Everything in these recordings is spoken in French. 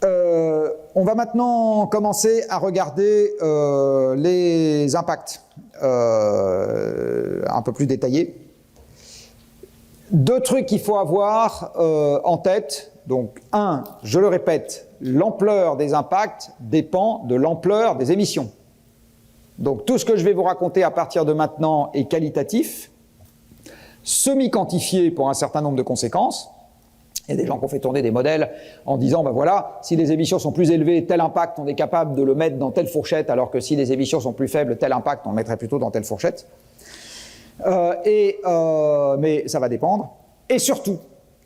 On va maintenant commencer à regarder les impacts un peu plus détaillés. Deux trucs qu'il faut avoir en tête. Donc, un, je le répète, l'ampleur des impacts dépend de l'ampleur des émissions. Donc, tout ce que je vais vous raconter à partir de maintenant est qualitatif, semi-quantifié pour un certain nombre de conséquences. Il y a des gens qui ont fait tourner des modèles en disant, ben voilà, si les émissions sont plus élevées, tel impact, on est capable de le mettre dans telle fourchette, alors que si les émissions sont plus faibles, tel impact, on le mettrait plutôt dans telle fourchette. Mais ça va dépendre. Et surtout,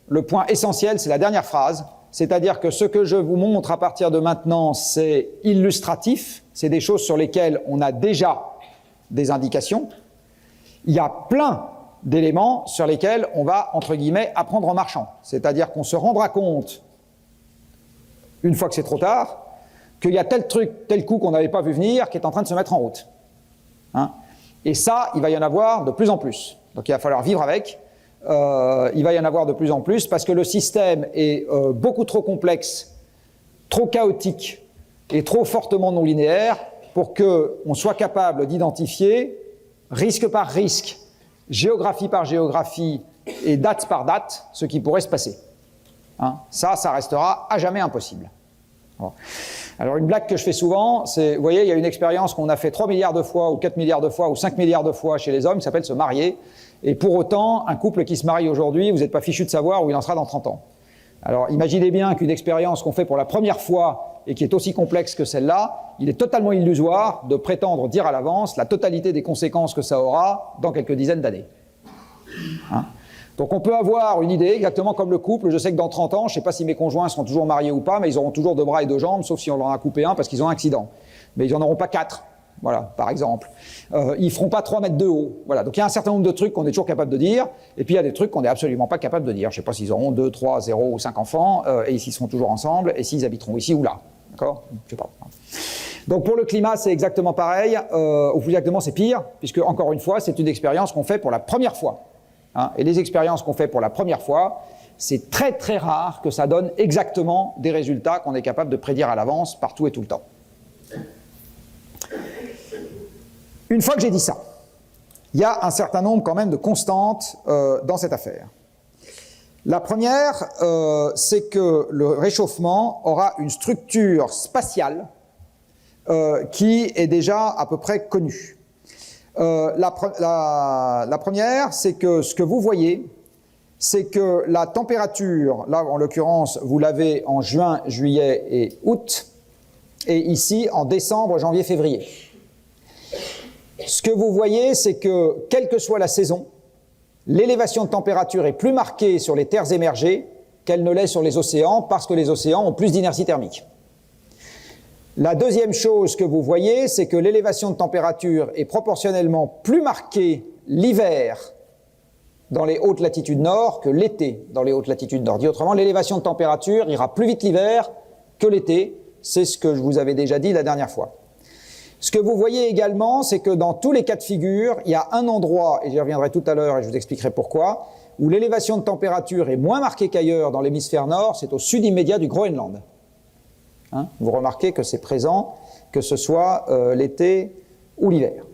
le point essentiel, c'est la dernière phrase, c'est-à-dire que ce que je vous montre à partir de maintenant, c'est illustratif, c'est des choses sur lesquelles on a déjà des indications. Il y a plein d'éléments sur lesquels on va, entre guillemets, apprendre en marchant. C'est-à-dire qu'on se rendra compte, une fois que c'est trop tard, qu'il y a tel truc, tel coup qu'on n'avait pas vu venir, qui est en train de se mettre en route. Hein? Et ça, il va y en avoir de plus en plus. Donc il va falloir vivre avec. Il va y en avoir de plus en plus parce que le système est beaucoup trop complexe, trop chaotique et trop fortement non linéaire pour qu'on soit capable d'identifier risque par risque, géographie par géographie et date par date ce qui pourrait se passer. Hein, ça restera à jamais impossible. Bon. Alors une blague que je fais souvent, c'est, vous voyez, il y a une expérience qu'on a fait 3 milliards de fois ou 4 milliards de fois ou 5 milliards de fois chez les hommes qui s'appelle se marier. Et pour autant, un couple qui se marie aujourd'hui, vous n'êtes pas fichu de savoir où il en sera dans 30 ans. Alors imaginez bien qu'une expérience qu'on fait pour la première fois et qui est aussi complexe que celle-là, il est totalement illusoire de prétendre dire à l'avance la totalité des conséquences que ça aura dans quelques dizaines d'années. Hein? Donc on peut avoir une idée, exactement comme le couple. Je sais que dans 30 ans, je ne sais pas si mes conjoints seront toujours mariés ou pas, mais ils auront toujours 2 bras et 2 jambes, sauf si on leur a coupé un parce qu'ils ont un accident. Mais ils n'en auront pas 4. Voilà, par exemple. Ils feront pas 3 mètres de haut. Voilà. Donc il y a un certain nombre de trucs qu'on est toujours capable de dire, et puis il y a des trucs qu'on n'est absolument pas capable de dire. Je ne sais pas s'ils auront 2, 3, 0 ou 5 enfants, et s'ils seront toujours ensemble, et s'ils habiteront ici ou là. D'accord ? Je sais pas. Donc pour le climat, c'est exactement pareil, ou plus exactement c'est pire, puisque encore une fois, c'est une expérience qu'on fait pour la première fois. Hein, et les expériences qu'on fait pour la première fois, c'est très très rare que ça donne exactement des résultats qu'on est capable de prédire à l'avance, partout et tout le temps. Une fois que j'ai dit ça, il y a un certain nombre quand même de constantes dans cette affaire. La première, c'est que le réchauffement aura une structure spatiale qui est déjà à peu près connue. La première, c'est que ce que vous voyez, c'est que la température, là en l'occurrence, vous l'avez en juin, juillet et août, et ici en décembre, janvier, février. Ce que vous voyez, c'est que, quelle que soit la saison, l'élévation de température est plus marquée sur les terres émergées qu'elle ne l'est sur les océans, parce que les océans ont plus d'inertie thermique. La deuxième chose que vous voyez, c'est que l'élévation de température est proportionnellement plus marquée l'hiver dans les hautes latitudes nord que l'été dans les hautes latitudes nord. Dit autrement, l'élévation de température ira plus vite l'hiver que l'été. C'est ce que je vous avais déjà dit la dernière fois. Ce que vous voyez également, c'est que dans tous les cas de figure, il y a un endroit, et j'y reviendrai tout à l'heure et je vous expliquerai pourquoi, où l'élévation de température est moins marquée qu'ailleurs dans l'hémisphère nord, c'est au sud immédiat du Groenland. Hein, vous remarquez que c'est présent, que ce soit l'été ou l'hiver.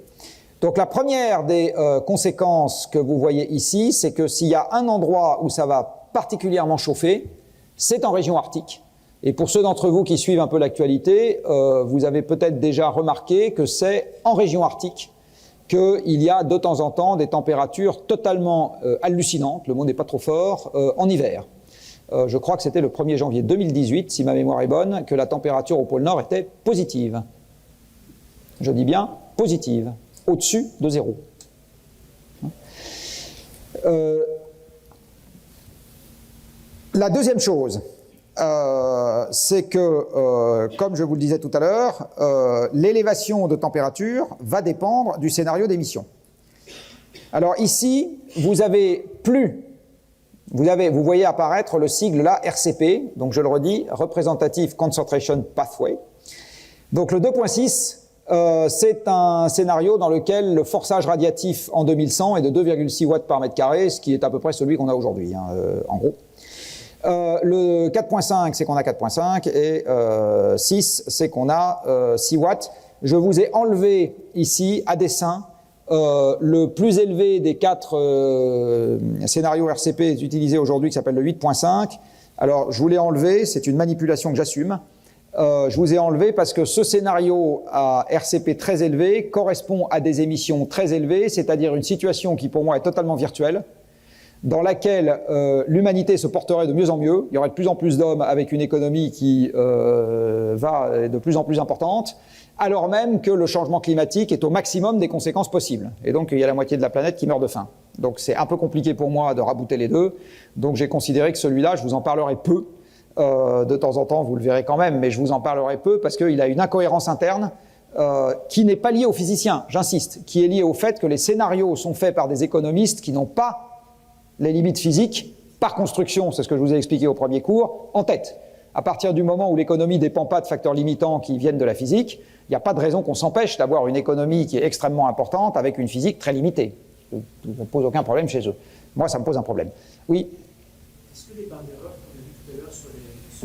Donc la première des conséquences que vous voyez ici, c'est que s'il y a un endroit où ça va particulièrement chauffer, c'est en région arctique. Et pour ceux d'entre vous qui suivent un peu l'actualité, vous avez peut-être déjà remarqué que c'est en région arctique qu'il y a de temps en temps des températures totalement hallucinantes, le mot n'est pas trop fort, en hiver. Je crois que c'était le 1er janvier 2018, si ma mémoire est bonne, que la température au pôle Nord était positive. Je dis bien positive, au-dessus de 0. La deuxième chose, c'est que, comme je vous le disais tout à l'heure, l'élévation de température va dépendre du scénario d'émission. Alors ici, vous voyez apparaître le sigle là, RCP, donc je le redis, Representative Concentration Pathway. Donc le 2.6, c'est un scénario dans lequel le forçage radiatif en 2100 est de 2,6 watts par mètre carré, ce qui est à peu près celui qu'on a aujourd'hui, hein, en gros. Le 4.5, c'est qu'on a 4.5 et 6, c'est qu'on a 6 watts. Je vous ai enlevé ici, à dessein, le plus élevé des 4 scénarios RCP utilisés aujourd'hui, qui s'appelle le 8.5. Alors, je vous l'ai enlevé, c'est une manipulation que j'assume. Je vous ai enlevé parce que ce scénario à RCP très élevé correspond à des émissions très élevées, c'est-à-dire une situation qui pour moi est totalement virtuelle, dans laquelle l'humanité se porterait de mieux en mieux, il y aurait de plus en plus d'hommes avec une économie qui va de plus en plus importante, alors même que le changement climatique est au maximum des conséquences possibles. Et donc il y a la moitié de la planète qui meurt de faim. Donc c'est un peu compliqué pour moi de rabouter les deux, donc j'ai considéré que celui-là, je vous en parlerai peu. De temps en temps, vous le verrez quand même, mais je vous en parlerai peu parce qu'il a une incohérence interne qui n'est pas liée aux physiciens, j'insiste, qui est liée au fait que les scénarios sont faits par des économistes qui n'ont pas les limites physiques par construction, c'est ce que je vous ai expliqué au premier cours, en tête. À partir du moment où l'économie ne dépend pas de facteurs limitants qui viennent de la physique, il n'y a pas de raison qu'on s'empêche d'avoir une économie qui est extrêmement importante avec une physique très limitée. Ça ne pose aucun problème chez eux. Moi, ça me pose un problème. Oui. Est-ce que les barres d'erreur qu'on a vu tout à l'heure sur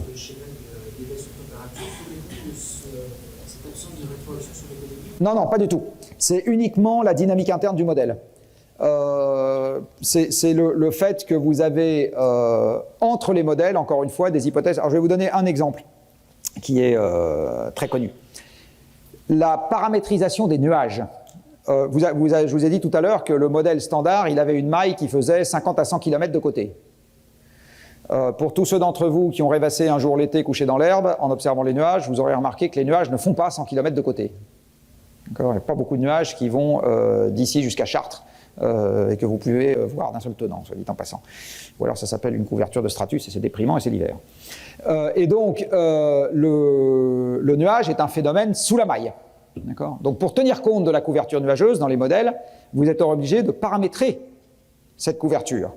le schéma d'évaluation de température sont de cette absence de rétroaction sur l'économie? Non, non, pas du tout. C'est uniquement la dynamique interne du modèle. C'est le fait que vous avez entre les modèles, encore une fois, des hypothèses. Alors je vais vous donner un exemple qui est très connu. La paramétrisation des nuages. Je vous ai dit tout à l'heure que le modèle standard, il avait une maille qui faisait 50 à 100 km de côté. Pour tous ceux d'entre vous qui ont rêvassé un jour l'été couché dans l'herbe, en observant les nuages, vous aurez remarqué que les nuages ne font pas 100 km de côté. Il n'y a pas beaucoup de nuages qui vont d'ici jusqu'à Chartres. Et que vous pouvez voir d'un seul tenant, soit dit en passant. Ou alors ça s'appelle une couverture de stratus et c'est déprimant et c'est l'hiver. Et donc le nuage est un phénomène sous la maille. Donc pour tenir compte de la couverture nuageuse dans les modèles, vous êtes obligé de paramétrer cette couverture.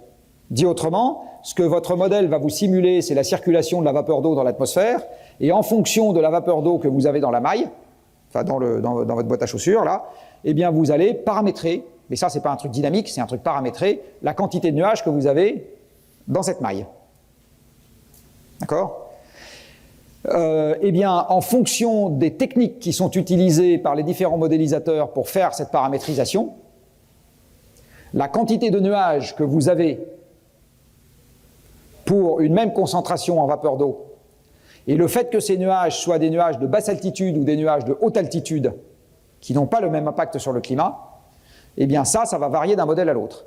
Dit autrement, ce que votre modèle va vous simuler, c'est la circulation de la vapeur d'eau dans l'atmosphère, et en fonction de la vapeur d'eau que vous avez dans la maille, enfin dans votre boîte à chaussures là, eh bien vous allez paramétrer. Mais ça, ce n'est pas un truc dynamique, c'est un truc paramétré, la quantité de nuages que vous avez dans cette maille. D'accord ? Eh bien, en fonction des techniques qui sont utilisées par les différents modélisateurs pour faire cette paramétrisation, la quantité de nuages que vous avez pour une même concentration en vapeur d'eau, et le fait que ces nuages soient des nuages de basse altitude ou des nuages de haute altitude, qui n'ont pas le même impact sur le climat, eh bien ça va varier d'un modèle à l'autre.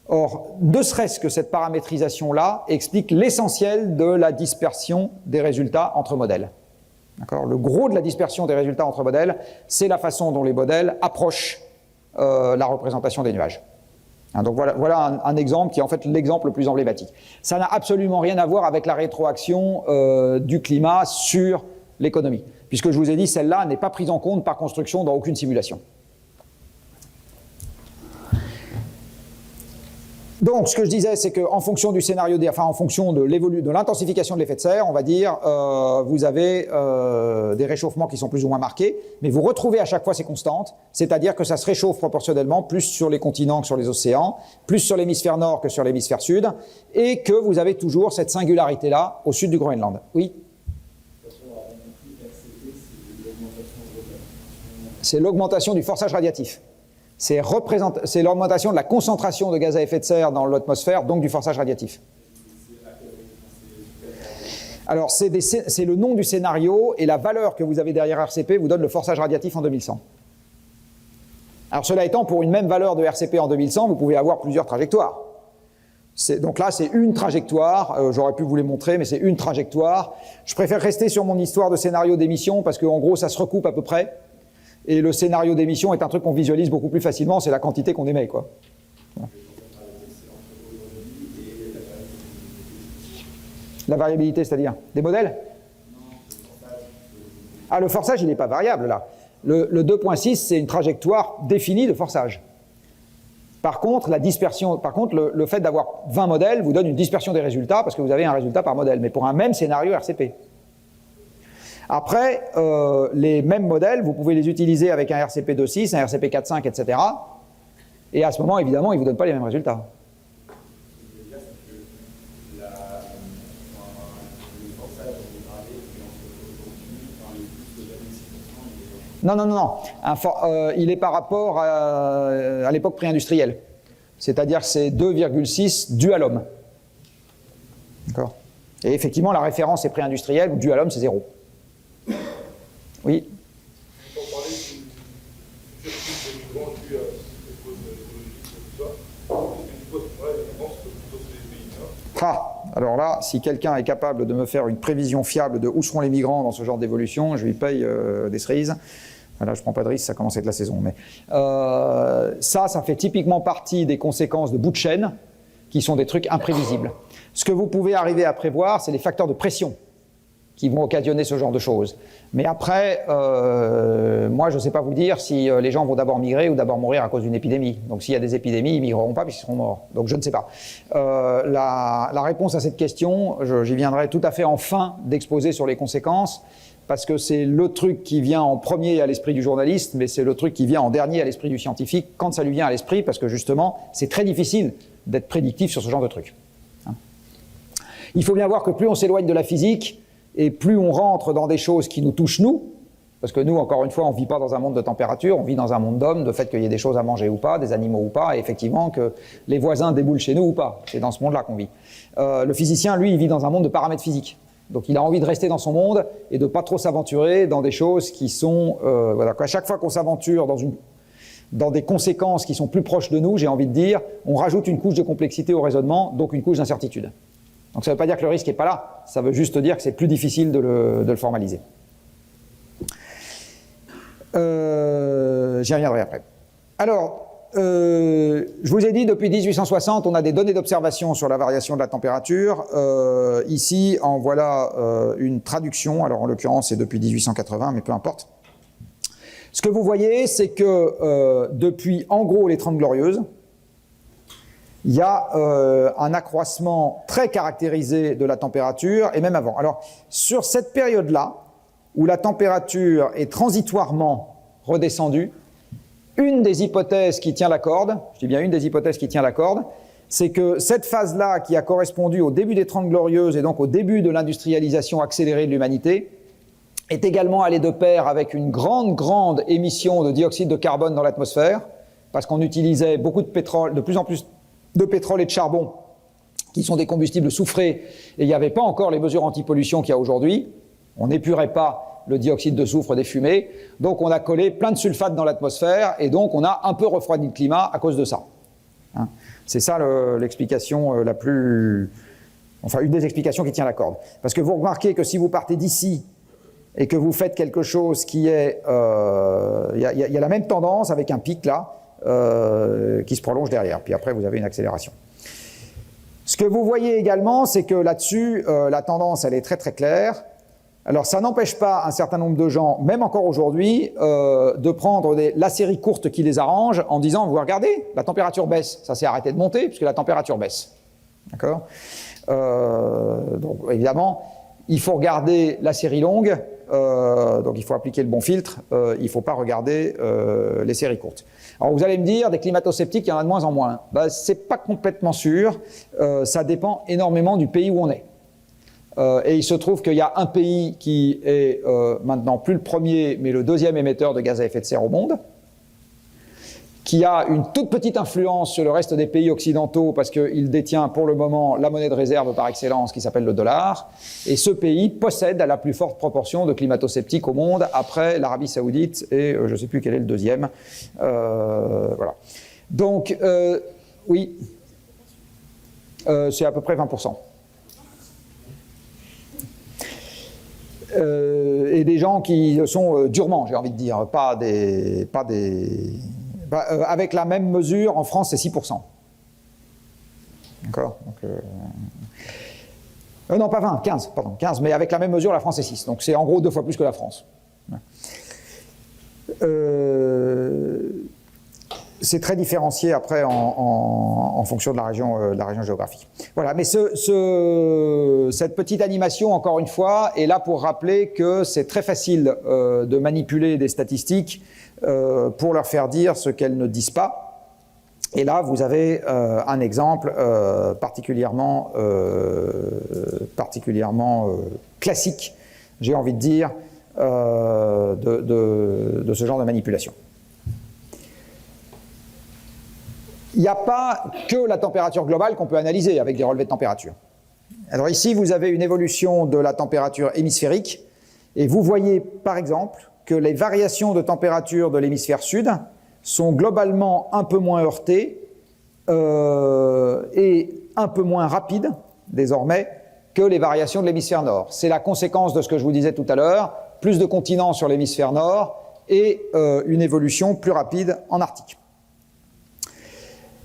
Or, ne serait-ce que cette paramétrisation-là explique l'essentiel de la dispersion des résultats entre modèles. Le gros de la dispersion des résultats entre modèles, c'est la façon dont les modèles approchent la représentation des nuages. Donc voilà un exemple qui est en fait l'exemple le plus emblématique. Ça n'a absolument rien à voir avec la rétroaction du climat sur l'économie, puisque je vous ai dit, celle-là n'est pas prise en compte par construction dans aucune simulation. Donc, ce que je disais, c'est qu'en fonction du scénario, en fonction de l'intensification de l'effet de serre, on va dire, vous avez des réchauffements qui sont plus ou moins marqués, mais vous retrouvez à chaque fois ces constantes, c'est-à-dire que ça se réchauffe proportionnellement plus sur les continents que sur les océans, plus sur l'hémisphère nord que sur l'hémisphère sud, et que vous avez toujours cette singularité-là au sud du Groenland. Oui ? C'est l'augmentation du forçage radiatif. C'est l'augmentation de la concentration de gaz à effet de serre dans l'atmosphère, donc du forçage radiatif. Alors, c'est le nom du scénario et la valeur que vous avez derrière RCP vous donne le forçage radiatif en 2100. Alors, cela étant, pour une même valeur de RCP en 2100, vous pouvez avoir plusieurs trajectoires. Donc là, c'est une trajectoire. J'aurais pu vous les montrer, mais c'est une trajectoire. Je préfère rester sur mon histoire de scénario d'émission parce qu'en gros, ça se recoupe à peu près. Et le scénario d'émission est un truc qu'on visualise beaucoup plus facilement, c'est la quantité qu'on émet, quoi. Voilà. La variabilité, c'est-à-dire des modèles ? Ah, le forçage, il n'est pas variable, là. Le 2.6, c'est une trajectoire définie de forçage. Par contre, le fait d'avoir 20 modèles vous donne une dispersion des résultats, parce que vous avez un résultat par modèle, mais pour un même scénario RCP. Après, les mêmes modèles, vous pouvez les utiliser avec un RCP 2.6, un RCP 4.5, etc. Et à ce moment, évidemment, ils ne vous donnent pas les mêmes résultats. Non, non, non, non. Il est par rapport à l'époque pré-industrielle. C'est-à-dire que c'est 2,6 dû à l'homme. D'accord. Et effectivement, la référence est pré-industrielle, ou dû à l'homme, c'est 0. Oui. Pour parler du futur des migrants dû à ces causes écologiques et tout ça, est-ce que tu vois, la France peut plutôt sur les pays, hein? Alors là, si quelqu'un est capable de me faire une prévision fiable de où seront les migrants dans ce genre d'évolution, je lui paye des cerises. Là, je ne prends pas de risque, ça commence à être la saison. Mais ça fait typiquement partie des conséquences de bout de chaîne, qui sont des trucs imprévisibles. Ce que vous pouvez arriver à prévoir, c'est les facteurs de pression qui vont occasionner ce genre de choses. Mais après, moi, je ne sais pas vous dire si les gens vont d'abord migrer ou d'abord mourir à cause d'une épidémie. Donc s'il y a des épidémies, ils ne migreront pas puisqu'ils seront morts. Donc je ne sais pas. La réponse à cette question, j'y viendrai tout à fait en fin d'exposé sur les conséquences, parce que c'est le truc qui vient en premier à l'esprit du journaliste, mais c'est le truc qui vient en dernier à l'esprit du scientifique, quand ça lui vient à l'esprit, parce que justement, c'est très difficile d'être prédictif sur ce genre de truc. Il faut bien voir que plus on s'éloigne de la physique, et plus on rentre dans des choses qui nous touchent nous, parce que nous, encore une fois, on ne vit pas dans un monde de température, on vit dans un monde d'hommes, de fait qu'il y ait des choses à manger ou pas, des animaux ou pas, et effectivement que les voisins déboulent chez nous ou pas. C'est dans ce monde-là qu'on vit. Le physicien, lui, il vit dans un monde de paramètres physiques. Donc il a envie de rester dans son monde et de ne pas trop s'aventurer dans des choses qui sont... voilà, à chaque fois qu'on s'aventure dans des conséquences qui sont plus proches de nous, j'ai envie de dire, on rajoute une couche de complexité au raisonnement, donc une couche d'incertitude. Donc ça ne veut pas dire que le risque n'est pas là, ça veut juste dire que c'est plus difficile de le formaliser. J'y reviendrai après. Alors, je vous ai dit, depuis 1860, on a des données d'observation sur la variation de la température. Ici, en voilà une traduction. Alors, en l'occurrence, c'est depuis 1880, mais peu importe. Ce que vous voyez, c'est que depuis, en gros, les 30 Glorieuses, il y a un accroissement très caractérisé de la température, et même avant. Alors, sur cette période-là, où la température est transitoirement redescendue, une des hypothèses qui tient la corde, je dis bien une des hypothèses qui tient la corde, c'est que cette phase-là, qui a correspondu au début des 30 Glorieuses et donc au début de l'industrialisation accélérée de l'humanité, est également allée de pair avec une grande émission de dioxyde de carbone dans l'atmosphère, parce qu'on utilisait beaucoup de pétrole, de plus en plus de pétrole et de charbon, qui sont des combustibles soufrés, et il n'y avait pas encore les mesures anti-pollution qu'il y a aujourd'hui. On n'épurait pas le dioxyde de soufre des fumées, donc on a collé plein de sulfate dans l'atmosphère, et donc on a un peu refroidi le climat à cause de ça. Hein, c'est ça l'explication la plus... Enfin, une des explications qui tient la corde. Parce que vous remarquez que si vous partez d'ici, et que vous faites quelque chose qui est... Il y a la même tendance avec un pic là, qui se prolonge derrière, puis après vous avez une accélération. Ce que vous voyez également, c'est que là-dessus, la tendance, elle est très claire. Alors ça n'empêche pas un certain nombre de gens, même encore aujourd'hui, de prendre la série courte qui les arrange en disant, vous regardez, la température baisse, ça s'est arrêté de monter puisque la température baisse. D'accord ? Donc évidemment, il faut regarder la série longue, donc il faut appliquer le bon filtre, il ne faut pas regarder les séries courtes. Alors vous allez me dire, des climato-sceptiques, il y en a de moins en moins. Ben, c'est pas complètement sûr, ça dépend énormément du pays où on est. Et il se trouve qu'il y a un pays qui est maintenant plus le premier, mais le deuxième émetteur de gaz à effet de serre au monde, qui a une toute petite influence sur le reste des pays occidentaux parce qu'il détient pour le moment la monnaie de réserve par excellence qui s'appelle le dollar. Et ce pays possède la plus forte proportion de climato-sceptiques au monde après l'Arabie Saoudite et je ne sais plus quel est le deuxième. Voilà. Donc, oui, c'est à peu près 20%. Et des gens qui sont durement, j'ai envie de dire, pas des avec la même mesure, en France, c'est 6%. D'accord ? Donc, non, pas 20, 15, pardon, 15, mais avec la même mesure, la France est 6. Donc c'est en gros 2 fois plus que la France. C'est très différencié après en fonction de la région géographique. Voilà, mais cette petite animation, encore une fois, est là pour rappeler que c'est très facile de manipuler des statistiques pour leur faire dire ce qu'elles ne disent pas. Et là, vous avez un exemple particulièrement classique, j'ai envie de dire, de ce genre de manipulation. Il n'y a pas que la température globale qu'on peut analyser avec des relevés de température. Alors ici, vous avez une évolution de la température hémisphérique, et vous voyez par exemple que les variations de température de l'hémisphère sud sont globalement un peu moins heurtées et un peu moins rapides, désormais, que les variations de l'hémisphère nord. C'est la conséquence de ce que je vous disais tout à l'heure, plus de continents sur l'hémisphère nord et une évolution plus rapide en Arctique.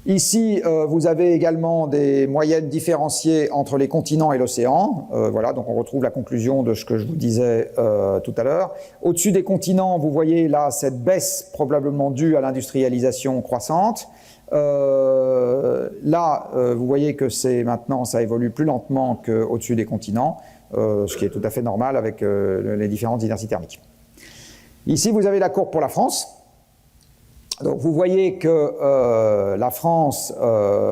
Ici, vous avez également des moyennes différenciées entre les continents et l'océan. Voilà, donc on retrouve la conclusion de ce que je vous disais tout à l'heure. Au-dessus des continents, vous voyez là cette baisse probablement due à l'industrialisation croissante. Là, vous voyez que c'est maintenant, ça évolue plus lentement qu'au-dessus des continents, ce qui est tout à fait normal avec les différentes inerties thermiques. Ici, vous avez la courbe pour la France. Donc vous voyez que la France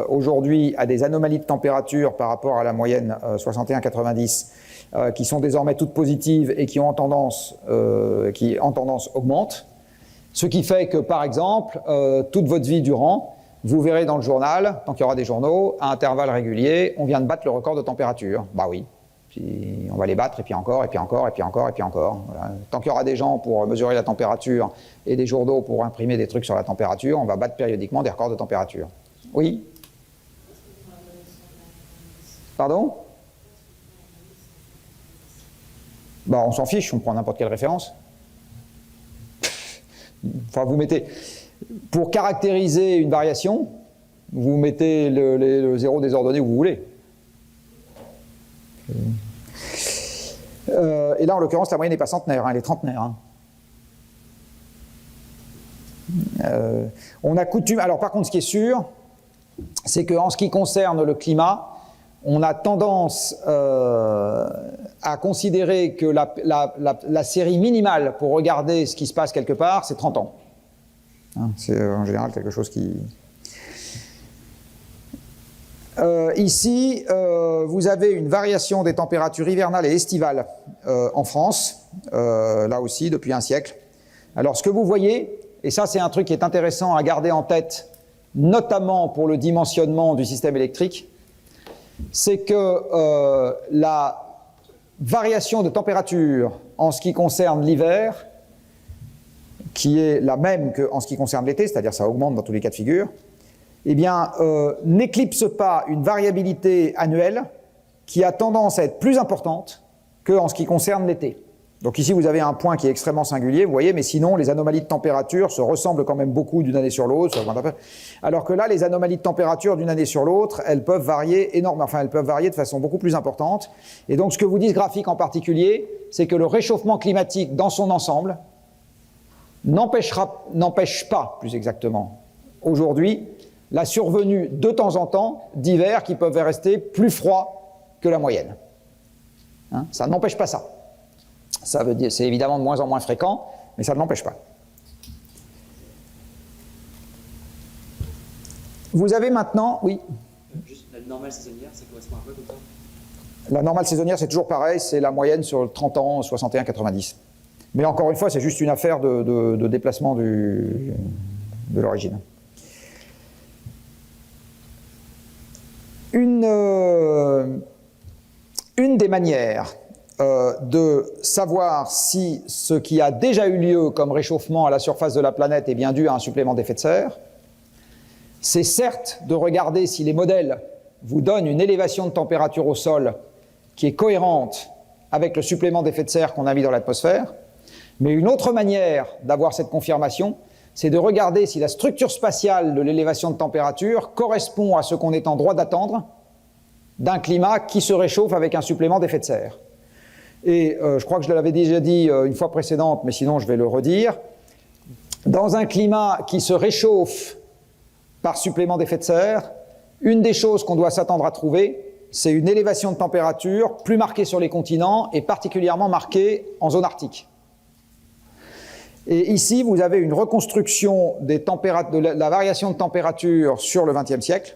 aujourd'hui a des anomalies de température par rapport à la moyenne 61-90 qui sont désormais toutes positives et qui en tendance augmentent. Ce qui fait que par exemple, toute votre vie durant, vous verrez dans le journal, tant qu'il y aura des journaux, à intervalles réguliers, on vient de battre le record de température. Bah oui. Puis on va les battre, et puis encore, et puis encore, et puis encore, et puis encore. Voilà. Tant qu'il y aura des gens pour mesurer la température et des journaux pour imprimer des trucs sur la température, on va battre périodiquement des records de température. Oui? Pardon? Bah, on s'en fiche, on prend n'importe quelle référence. Enfin, vous mettez... Pour caractériser une variation, vous mettez le zéro désordonné où vous voulez. Et là, en l'occurrence, la moyenne n'est pas centenaire, hein, elle est trentenaire. Hein. On a coutume... Alors, par contre, ce qui est sûr, c'est qu'en ce qui concerne le climat, on a tendance à considérer que la série minimale pour regarder ce qui se passe quelque part, c'est 30 ans. Hein, c'est en général quelque chose qui... Ici, vous avez une variation des températures hivernales et estivales en France, là aussi, depuis un siècle. Alors, ce que vous voyez, et ça c'est un truc qui est intéressant à garder en tête, notamment pour le dimensionnement du système électrique, c'est que la variation de température en ce qui concerne l'hiver, qui est la même qu'en ce qui concerne l'été, c'est-à-dire ça augmente dans tous les cas de figure, eh bien, n'éclipse pas une variabilité annuelle qui a tendance à être plus importante qu'en ce qui concerne l'été. Donc ici, vous avez un point qui est extrêmement singulier, vous voyez, mais sinon, les anomalies de température se ressemblent quand même beaucoup d'une année sur l'autre, alors que là, les anomalies de température d'une année sur l'autre, elles peuvent varier énormément, enfin, elles peuvent varier de façon beaucoup plus importante. Et donc, ce que vous dit ce graphique en particulier, c'est que le réchauffement climatique dans son ensemble n'empêche pas, plus exactement, aujourd'hui, la survenue de temps en temps d'hivers qui peuvent rester plus froids que la moyenne. Hein, ça n'empêche pas ça. Ça veut dire, c'est évidemment de moins en moins fréquent, mais ça ne l'empêche pas. Vous avez maintenant, oui. Juste la normale saisonnière, ça correspond à quoi comme ça? La normale saisonnière, c'est toujours pareil, c'est la moyenne sur 30 ans, 61-90. Mais encore une fois, c'est juste une affaire de déplacement de l'origine. Une des manières de savoir si ce qui a déjà eu lieu comme réchauffement à la surface de la planète est bien dû à un supplément d'effet de serre, c'est certes de regarder si les modèles vous donnent une élévation de température au sol qui est cohérente avec le supplément d'effet de serre qu'on a mis dans l'atmosphère, mais une autre manière d'avoir cette confirmation, c'est de regarder si la structure spatiale de l'élévation de température correspond à ce qu'on est en droit d'attendre d'un climat qui se réchauffe avec un supplément d'effet de serre. Et je crois que je l'avais déjà dit une fois précédente, mais sinon je vais le redire. Dans un climat qui se réchauffe par supplément d'effet de serre, une des choses qu'on doit s'attendre à trouver, c'est une élévation de température plus marquée sur les continents et particulièrement marquée en zone arctique. Et ici, vous avez une reconstruction de la variation de température sur le XXe siècle.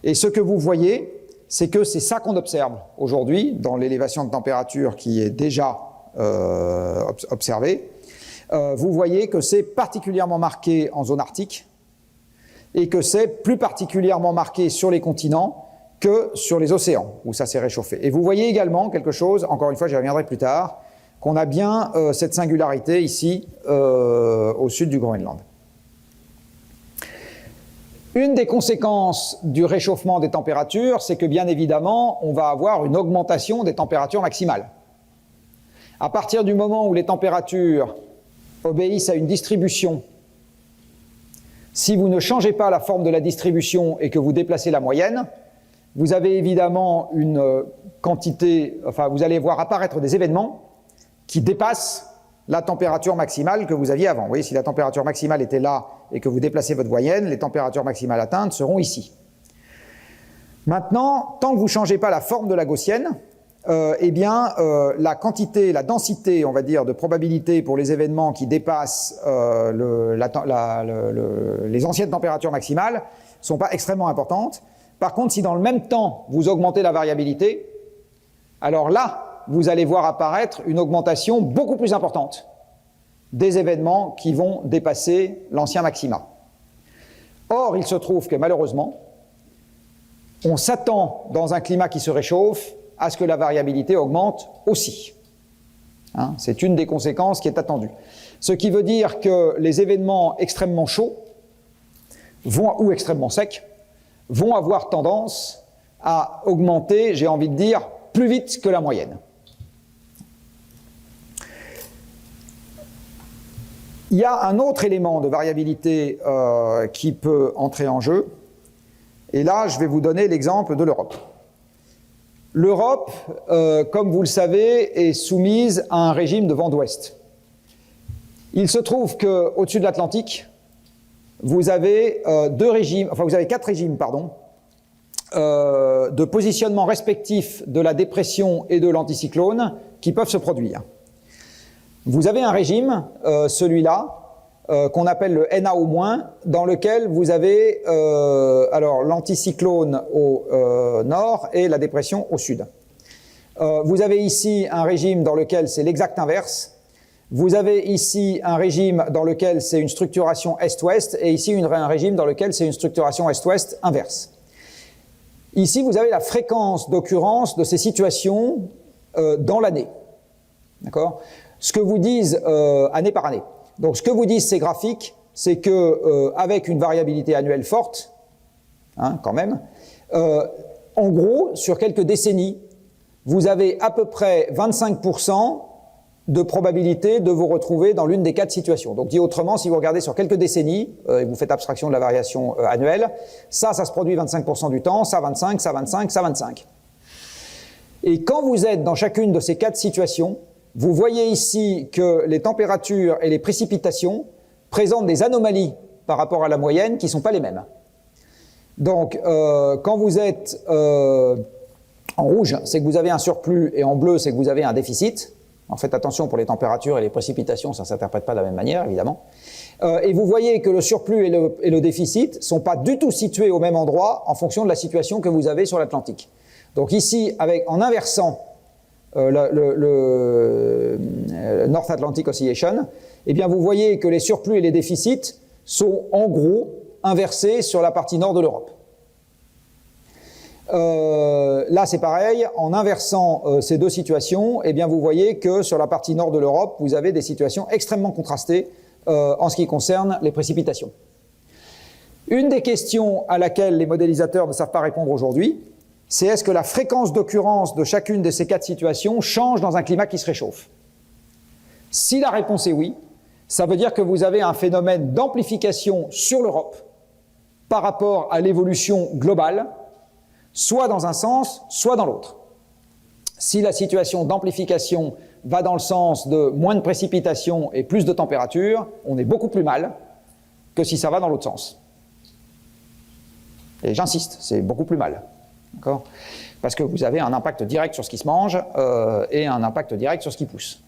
Et ce que vous voyez, c'est que c'est ça qu'on observe aujourd'hui dans l'élévation de température qui est déjà observés, vous voyez que c'est particulièrement marqué en zone arctique et que c'est plus particulièrement marqué sur les continents que sur les océans, où ça s'est réchauffé. Et vous voyez également quelque chose, encore une fois j'y reviendrai plus tard, qu'on a bien cette singularité ici au sud du Groenland. Une des conséquences du réchauffement des températures, c'est que bien évidemment, on va avoir une augmentation des températures maximales. À partir du moment où les températures obéissent à une distribution, si vous ne changez pas la forme de la distribution et que vous déplacez la moyenne, vous avez évidemment une quantité, enfin vous allez voir apparaître des événements qui dépassent la température maximale que vous aviez avant. Vous voyez, si la température maximale était là et que vous déplacez votre moyenne, les températures maximales atteintes seront ici. Maintenant, tant que vous ne changez pas la forme de la gaussienne, la quantité, la densité, on va dire, de probabilité pour les événements qui dépassent les anciennes températures maximales ne sont pas extrêmement importantes. Par contre, si dans le même temps, vous augmentez la variabilité, alors là, vous allez voir apparaître une augmentation beaucoup plus importante des événements qui vont dépasser l'ancien maxima. Or, il se trouve que malheureusement, on s'attend dans un climat qui se réchauffe à ce que la variabilité augmente aussi. Hein, c'est une des conséquences qui est attendue. Ce qui veut dire que les événements extrêmement chauds ou extrêmement secs vont avoir tendance à augmenter, j'ai envie de dire, plus vite que la moyenne. Il y a un autre élément de variabilité qui peut entrer en jeu, et là je vais vous donner l'exemple de l'Europe. L'Europe, comme vous le savez, est soumise à un régime de vent d'ouest. Il se trouve qu'au-dessus de l'Atlantique, vous avez quatre régimes, de positionnement respectif de la dépression et de l'anticyclone qui peuvent se produire. Vous avez un régime, celui-là, qu'on appelle le NA-, dans lequel vous avez l'anticyclone au nord et la dépression au sud. Vous avez ici un régime dans lequel c'est l'exact inverse. Vous avez ici un régime dans lequel c'est une structuration est-ouest, et ici un régime dans lequel c'est une structuration est-ouest inverse. Ici, vous avez la fréquence d'occurrence de ces situations dans l'année. D'accord ? Ce que vous disent année par année. Donc ce que vous disent ces graphiques, c'est que avec une variabilité annuelle forte, hein, quand même, en gros, sur quelques décennies, vous avez à peu près 25% de probabilité de vous retrouver dans l'une des quatre situations. Donc dit autrement, si vous regardez sur quelques décennies, et vous faites abstraction de la variation annuelle, ça se produit 25% du temps, ça 25, ça 25, ça 25. Et quand vous êtes dans chacune de ces quatre situations, vous voyez ici que les températures et les précipitations présentent des anomalies par rapport à la moyenne qui ne sont pas les mêmes. Donc, quand vous êtes en rouge, c'est que vous avez un surplus, et en bleu, c'est que vous avez un déficit. En fait, attention, pour les températures et les précipitations, ça ne s'interprète pas de la même manière, évidemment. Et vous voyez que le surplus et le déficit ne sont pas du tout situés au même endroit en fonction de la situation que vous avez sur l'Atlantique. Donc ici, en inversant le North Atlantic Oscillation, eh bien vous voyez que les surplus et les déficits sont en gros inversés sur la partie nord de l'Europe. Là c'est pareil, en inversant ces deux situations, eh bien vous voyez que sur la partie nord de l'Europe, vous avez des situations extrêmement contrastées en ce qui concerne les précipitations. Une des questions à laquelle les modélisateurs ne savent pas répondre aujourd'hui, c'est est-ce que la fréquence d'occurrence de chacune de ces quatre situations change dans un climat qui se réchauffe? Si la réponse est oui, ça veut dire que vous avez un phénomène d'amplification sur l'Europe par rapport à l'évolution globale, soit dans un sens, soit dans l'autre. Si la situation d'amplification va dans le sens de moins de précipitations et plus de température, on est beaucoup plus mal que si ça va dans l'autre sens. Et j'insiste, c'est beaucoup plus mal. D'accord ? Parce que vous avez un impact direct sur ce qui se mange et un impact direct sur ce qui pousse.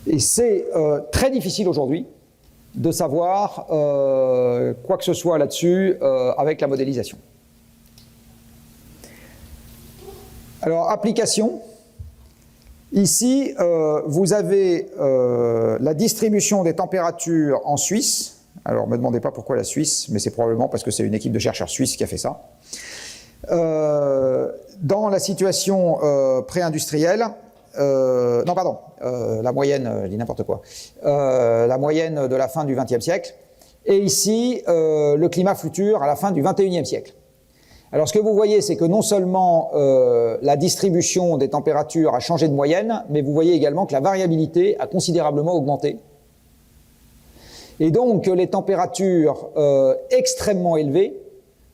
Et c'est très difficile aujourd'hui de savoir quoi que ce soit là-dessus avec la modélisation. Alors, application. Ici, vous avez la distribution des températures en Suisse. Alors, ne me demandez pas pourquoi la Suisse, mais c'est probablement parce que c'est une équipe de chercheurs suisses qui a fait ça. Dans la situation pré-industrielle, non, pardon, la moyenne, je dis n'importe quoi, la moyenne de la fin du XXe siècle, et ici, le climat futur à la fin du XXIe siècle. Alors, ce que vous voyez, c'est que non seulement la distribution des températures a changé de moyenne, mais vous voyez également que la variabilité a considérablement augmenté. Et donc, les températures extrêmement élevées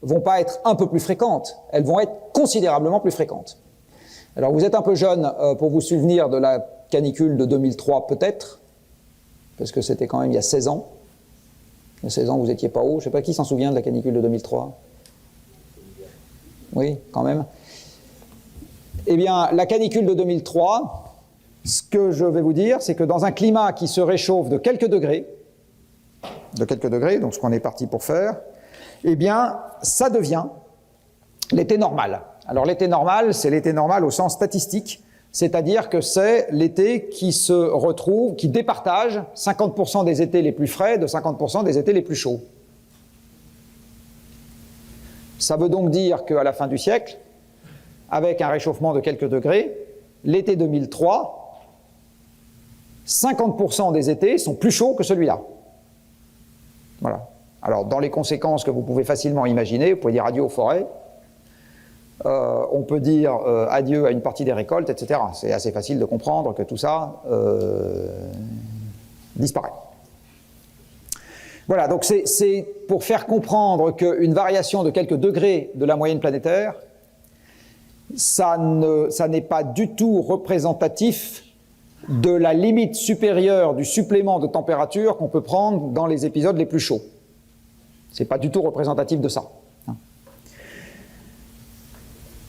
vont pas être un peu plus fréquentes, elles vont être considérablement plus fréquentes. Alors, vous êtes un peu jeune pour vous souvenir de la canicule de 2003, peut-être, parce que c'était quand même il y a 16 ans. Il y a 16 ans, vous n'étiez pas haut. Je ne sais pas qui s'en souvient de la canicule de 2003. Oui, quand même. Eh bien, la canicule de 2003, ce que je vais vous dire, c'est que dans un climat qui se réchauffe de quelques degrés, donc ce qu'on est parti pour faire, eh bien, ça devient l'été normal. Alors l'été normal, c'est l'été normal au sens statistique, c'est-à-dire que c'est l'été qui se retrouve, qui départage 50% des étés les plus frais de 50% des étés les plus chauds. Ça veut donc dire qu'à la fin du siècle, avec un réchauffement de quelques degrés, l'été 2003, 50% des étés sont plus chauds que celui-là. Voilà. Alors, dans les conséquences que vous pouvez facilement imaginer, vous pouvez dire adieu aux forêts, on peut dire adieu à une partie des récoltes, etc. C'est assez facile de comprendre que tout ça disparaît. Voilà, donc c'est pour faire comprendre qu'une variation de quelques degrés de la moyenne planétaire, ça n'est pas du tout représentatif de la limite supérieure du supplément de température qu'on peut prendre dans les épisodes les plus chauds. C'est pas du tout représentatif de ça.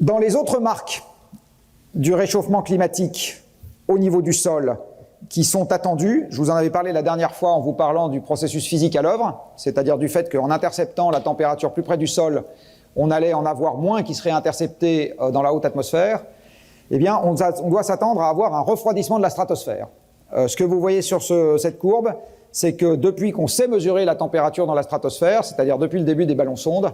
Dans les autres marques du réchauffement climatique au niveau du sol qui sont attendues, je vous en avais parlé la dernière fois en vous parlant du processus physique à l'œuvre, c'est-à-dire du fait qu'en interceptant la température plus près du sol, on allait en avoir moins qui seraient interceptés dans la haute atmosphère, eh bien on doit s'attendre à avoir un refroidissement de la stratosphère. Ce que vous voyez sur cette courbe, c'est que depuis qu'on sait mesurer la température dans la stratosphère, c'est-à-dire depuis le début des ballons sondes,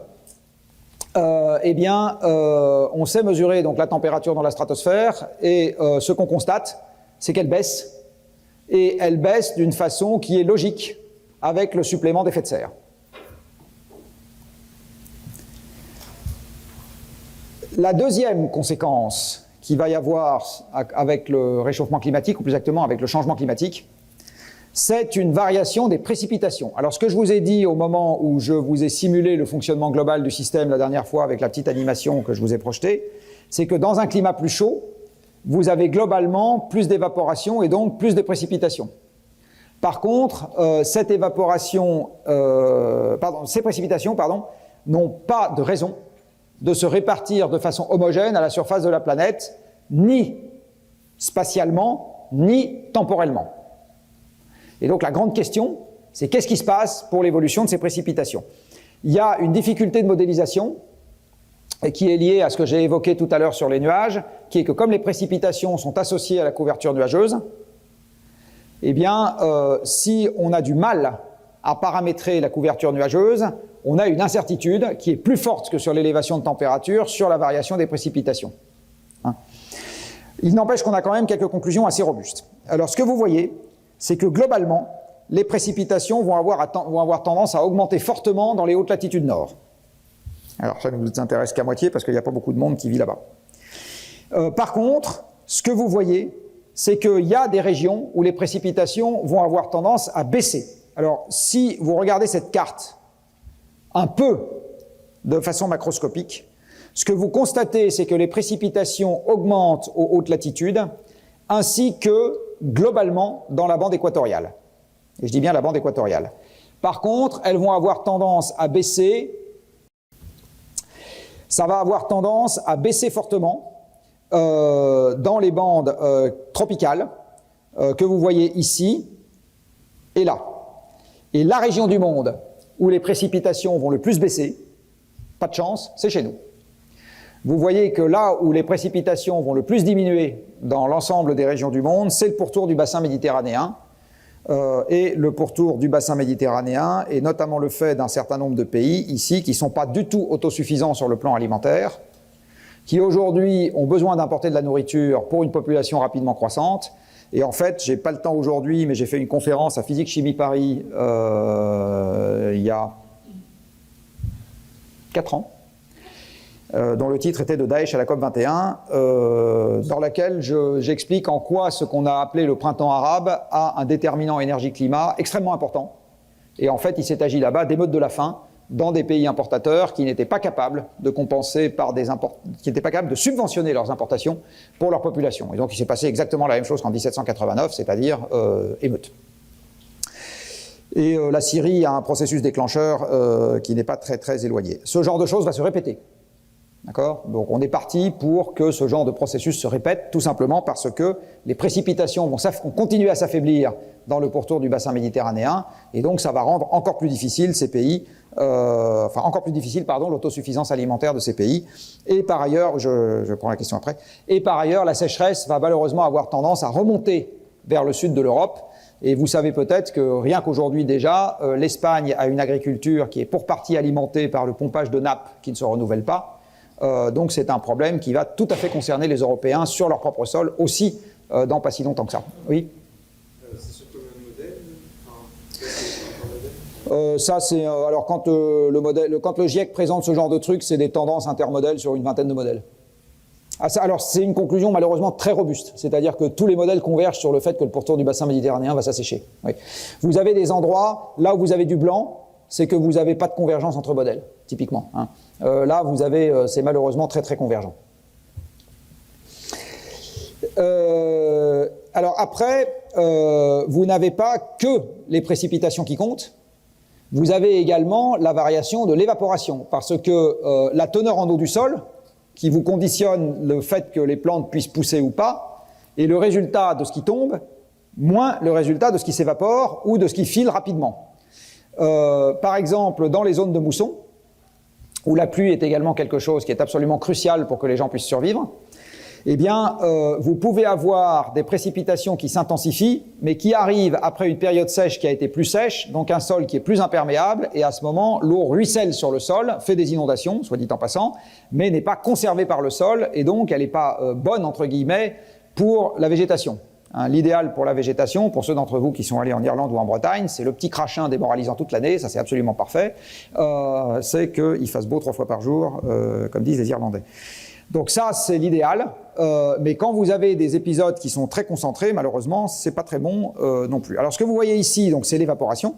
on sait mesurer donc la température dans la stratosphère et ce qu'on constate, c'est qu'elle baisse. Et elle baisse d'une façon qui est logique avec le supplément d'effet de serre. La deuxième conséquence qu'il va y avoir avec le réchauffement climatique, ou plus exactement avec le changement climatique, c'est une variation des précipitations. Alors ce que je vous ai dit au moment où je vous ai simulé le fonctionnement global du système la dernière fois avec la petite animation que je vous ai projetée, c'est que dans un climat plus chaud, vous avez globalement plus d'évaporation et donc plus de précipitations. Par contre, ces précipitations n'ont pas de raison de se répartir de façon homogène à la surface de la planète, ni spatialement, ni temporellement. Et donc la grande question, c'est qu'est-ce qui se passe pour l'évolution de ces précipitations? Il y a une difficulté de modélisation et qui est liée à ce que j'ai évoqué tout à l'heure sur les nuages, qui est que comme les précipitations sont associées à la couverture nuageuse, eh bien, si on a du mal à paramétrer la couverture nuageuse, on a une incertitude qui est plus forte que sur l'élévation de température sur la variation des précipitations. Il n'empêche qu'on a quand même quelques conclusions assez robustes. Alors, ce que vous voyez, c'est que globalement, les précipitations vont avoir tendance à augmenter fortement dans les hautes latitudes nord. Alors ça ne vous intéresse qu'à moitié parce qu'il n'y a pas beaucoup de monde qui vit là-bas. Par contre, ce que vous voyez, c'est qu'il y a des régions où les précipitations vont avoir tendance à baisser. Alors si vous regardez cette carte un peu de façon macroscopique, ce que vous constatez, c'est que les précipitations augmentent aux hautes latitudes, ainsi que globalement dans la bande équatoriale. Et je dis bien la bande équatoriale. Par contre, elles vont avoir tendance à baisser. Ça va avoir tendance à baisser fortement dans les bandes tropicales que vous voyez ici et là. Et la région du monde où les précipitations vont le plus baisser, pas de chance, c'est chez nous. Vous voyez que là où les précipitations vont le plus diminuer dans l'ensemble des régions du monde, c'est le pourtour du bassin méditerranéen. Et le pourtour du bassin méditerranéen est notamment le fait d'un certain nombre de pays ici qui ne sont pas du tout autosuffisants sur le plan alimentaire, qui aujourd'hui ont besoin d'importer de la nourriture pour une population rapidement croissante. Et en fait, j'ai pas le temps aujourd'hui, mais j'ai fait une conférence à Physique Chimie Paris il y a 4 ans, dont le titre était de Daesh à la COP21, dans laquelle j'explique en quoi ce qu'on a appelé le printemps arabe a un déterminant énergie-climat extrêmement important. Et en fait, il s'est agi là-bas d'émeutes de la faim dans des pays importateurs qui n'étaient pas capables de compenser qui n'étaient pas capables de subventionner leurs importations pour leur population. Et donc, il s'est passé exactement la même chose qu'en 1789, c'est-à-dire émeute. Et la Syrie a un processus déclencheur qui n'est pas très très éloigné. Ce genre de choses va se répéter. D'accord ? Donc on est parti pour que ce genre de processus se répète, tout simplement parce que les précipitations vont continuer à s'affaiblir dans le pourtour du bassin méditerranéen, et donc ça va rendre encore plus difficile ces pays, l'autosuffisance alimentaire de ces pays. Et par ailleurs, je prends la question après, et par ailleurs la sécheresse va malheureusement avoir tendance à remonter vers le sud de l'Europe. Et vous savez peut-être que rien qu'aujourd'hui déjà, l'Espagne a une agriculture qui est pour partie alimentée par le pompage de nappes qui ne se renouvelle pas. Donc c'est un problème qui va tout à fait concerner les Européens sur leur propre sol aussi dans pas si longtemps que ça. Oui. C'est sur combien de modèles Ça c'est alors quand le GIEC présente ce genre de truc, c'est des tendances intermodèles sur une vingtaine de modèles. Alors c'est une conclusion malheureusement très robuste, c'est-à-dire que tous les modèles convergent sur le fait que le pourtour du bassin méditerranéen va s'assécher. Oui. Vous avez des endroits là où vous avez du blanc, c'est que vous n'avez pas de convergence entre modèles, typiquement. Hein. Là, vous avez, c'est malheureusement très très convergent. Alors après, vous n'avez pas que les précipitations qui comptent, vous avez également la variation de l'évaporation, parce que la teneur en eau du sol, qui vous conditionne le fait que les plantes puissent pousser ou pas, est le résultat de ce qui tombe, moins le résultat de ce qui s'évapore ou de ce qui file rapidement. Par exemple, dans les zones de mousson, où la pluie est également quelque chose qui est absolument crucial pour que les gens puissent survivre, eh bien, vous pouvez avoir des précipitations qui s'intensifient, mais qui arrivent après une période sèche qui a été plus sèche, donc un sol qui est plus imperméable, et à ce moment, l'eau ruisselle sur le sol, fait des inondations, soit dit en passant, mais n'est pas conservée par le sol, et donc elle n'est pas bonne, entre guillemets, pour la végétation. Hein, l'idéal pour la végétation, pour ceux d'entre vous qui sont allés en Irlande ou en Bretagne, c'est le petit crachin démoralisant toute l'année, ça c'est absolument parfait, c'est qu'il fasse beau 3 fois par jour, comme disent les Irlandais. Donc ça c'est l'idéal, mais quand vous avez des épisodes qui sont très concentrés, malheureusement, c'est pas très bon non plus. Alors ce que vous voyez ici, donc c'est l'évaporation,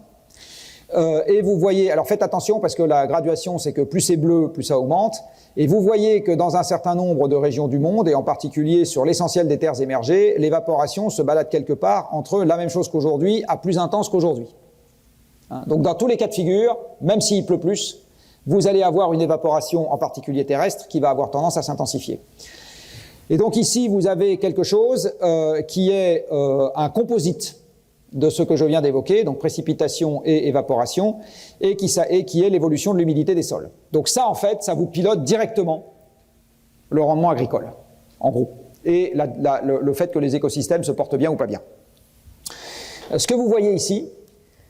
et vous voyez, alors faites attention parce que la graduation c'est que plus c'est bleu, plus ça augmente, et vous voyez que dans un certain nombre de régions du monde, et en particulier sur l'essentiel des terres émergées, l'évaporation se balade quelque part entre la même chose qu'aujourd'hui à plus intense qu'aujourd'hui. Hein, donc dans tous les cas de figure, même s'il pleut plus, vous allez avoir une évaporation, en particulier terrestre, qui va avoir tendance à s'intensifier. Et donc ici, vous avez quelque chose qui est un composite de ce que je viens d'évoquer, donc précipitation et évaporation, et qui est l'évolution de l'humidité des sols. Donc ça, en fait, ça vous pilote directement le rendement agricole, en gros, et le fait que les écosystèmes se portent bien ou pas bien. Ce que vous voyez ici,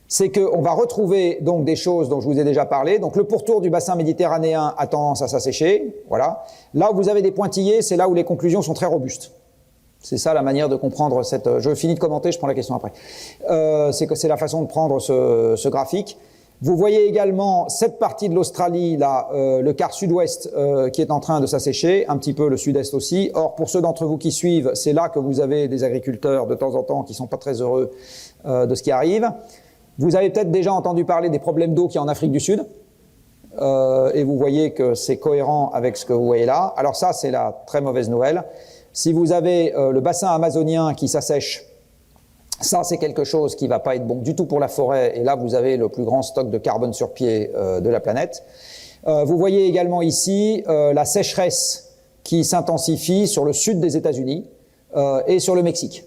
c'est qu'on va retrouver donc des choses dont je vous ai déjà parlé. Donc le pourtour du bassin méditerranéen a tendance à s'assécher, voilà. Là où vous avez des pointillés, c'est là où les conclusions sont très robustes. C'est ça la manière de comprendre cette... Je finis de commenter, je prends la question après. C'est la façon de prendre ce graphique. Vous voyez également cette partie de l'Australie, là, le quart sud-ouest qui est en train de s'assécher, un petit peu le sud-est aussi. Or, pour ceux d'entre vous qui suivent, c'est là que vous avez des agriculteurs de temps en temps qui sont pas très heureux de ce qui arrive. Vous avez peut-être déjà entendu parler des problèmes d'eau qu'il y a en Afrique du Sud. Et vous voyez que c'est cohérent avec ce que vous voyez là. Alors ça, c'est la très mauvaise nouvelle. Si vous avez le bassin amazonien qui s'assèche, ça c'est quelque chose qui va pas être bon du tout pour la forêt, et là vous avez le plus grand stock de carbone sur pied de la planète. Vous voyez également ici la sécheresse qui s'intensifie sur le sud des États-Unis et sur le Mexique.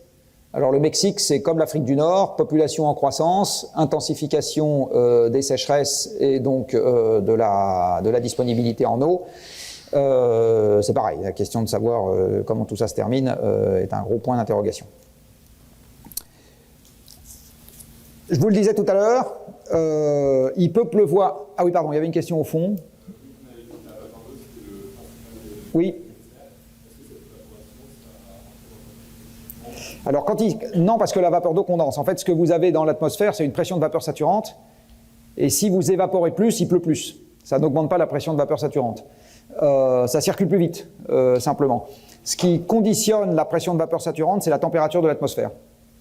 Alors le Mexique, c'est comme l'Afrique du Nord, population en croissance, intensification des sécheresses et donc de la disponibilité en eau. C'est pareil, la question de savoir comment tout ça se termine est un gros point d'interrogation. Je vous le disais tout à l'heure, il peut pleuvoir... Ah oui, pardon, il y avait une question au fond. Oui. Alors, non, parce que la vapeur d'eau condense. En fait, ce que vous avez dans l'atmosphère, c'est une pression de vapeur saturante. Et si vous évaporez plus, il pleut plus. Ça n'augmente pas la pression de vapeur saturante. Ça circule plus vite, simplement. Ce qui conditionne la pression de vapeur saturante, c'est la température de l'atmosphère.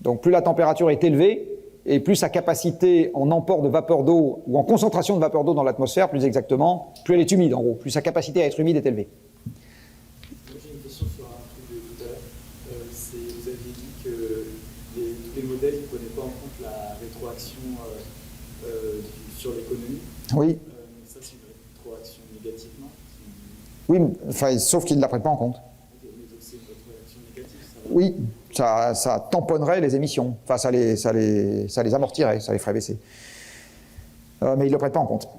Donc, plus la température est élevée, et plus sa capacité en emport de vapeur d'eau, ou en concentration de vapeur d'eau dans l'atmosphère, plus exactement, plus elle est humide, en gros. Plus sa capacité à être humide est élevée. J'ai une question sur un truc de tout à l'heure. Vous aviez dit que tous les modèles ne prenaient pas en compte la rétroaction sur l'économie. Oui. Ça, c'est une rétroaction négative, non? Oui, enfin, sauf qu'ils ne la prennent pas en compte. Okay, mais donc c'est une rétroaction négative, ça va. Oui, ça tamponnerait les émissions. Enfin, ça les amortirait, ça les ferait baisser. Mais ils ne le prennent pas en compte.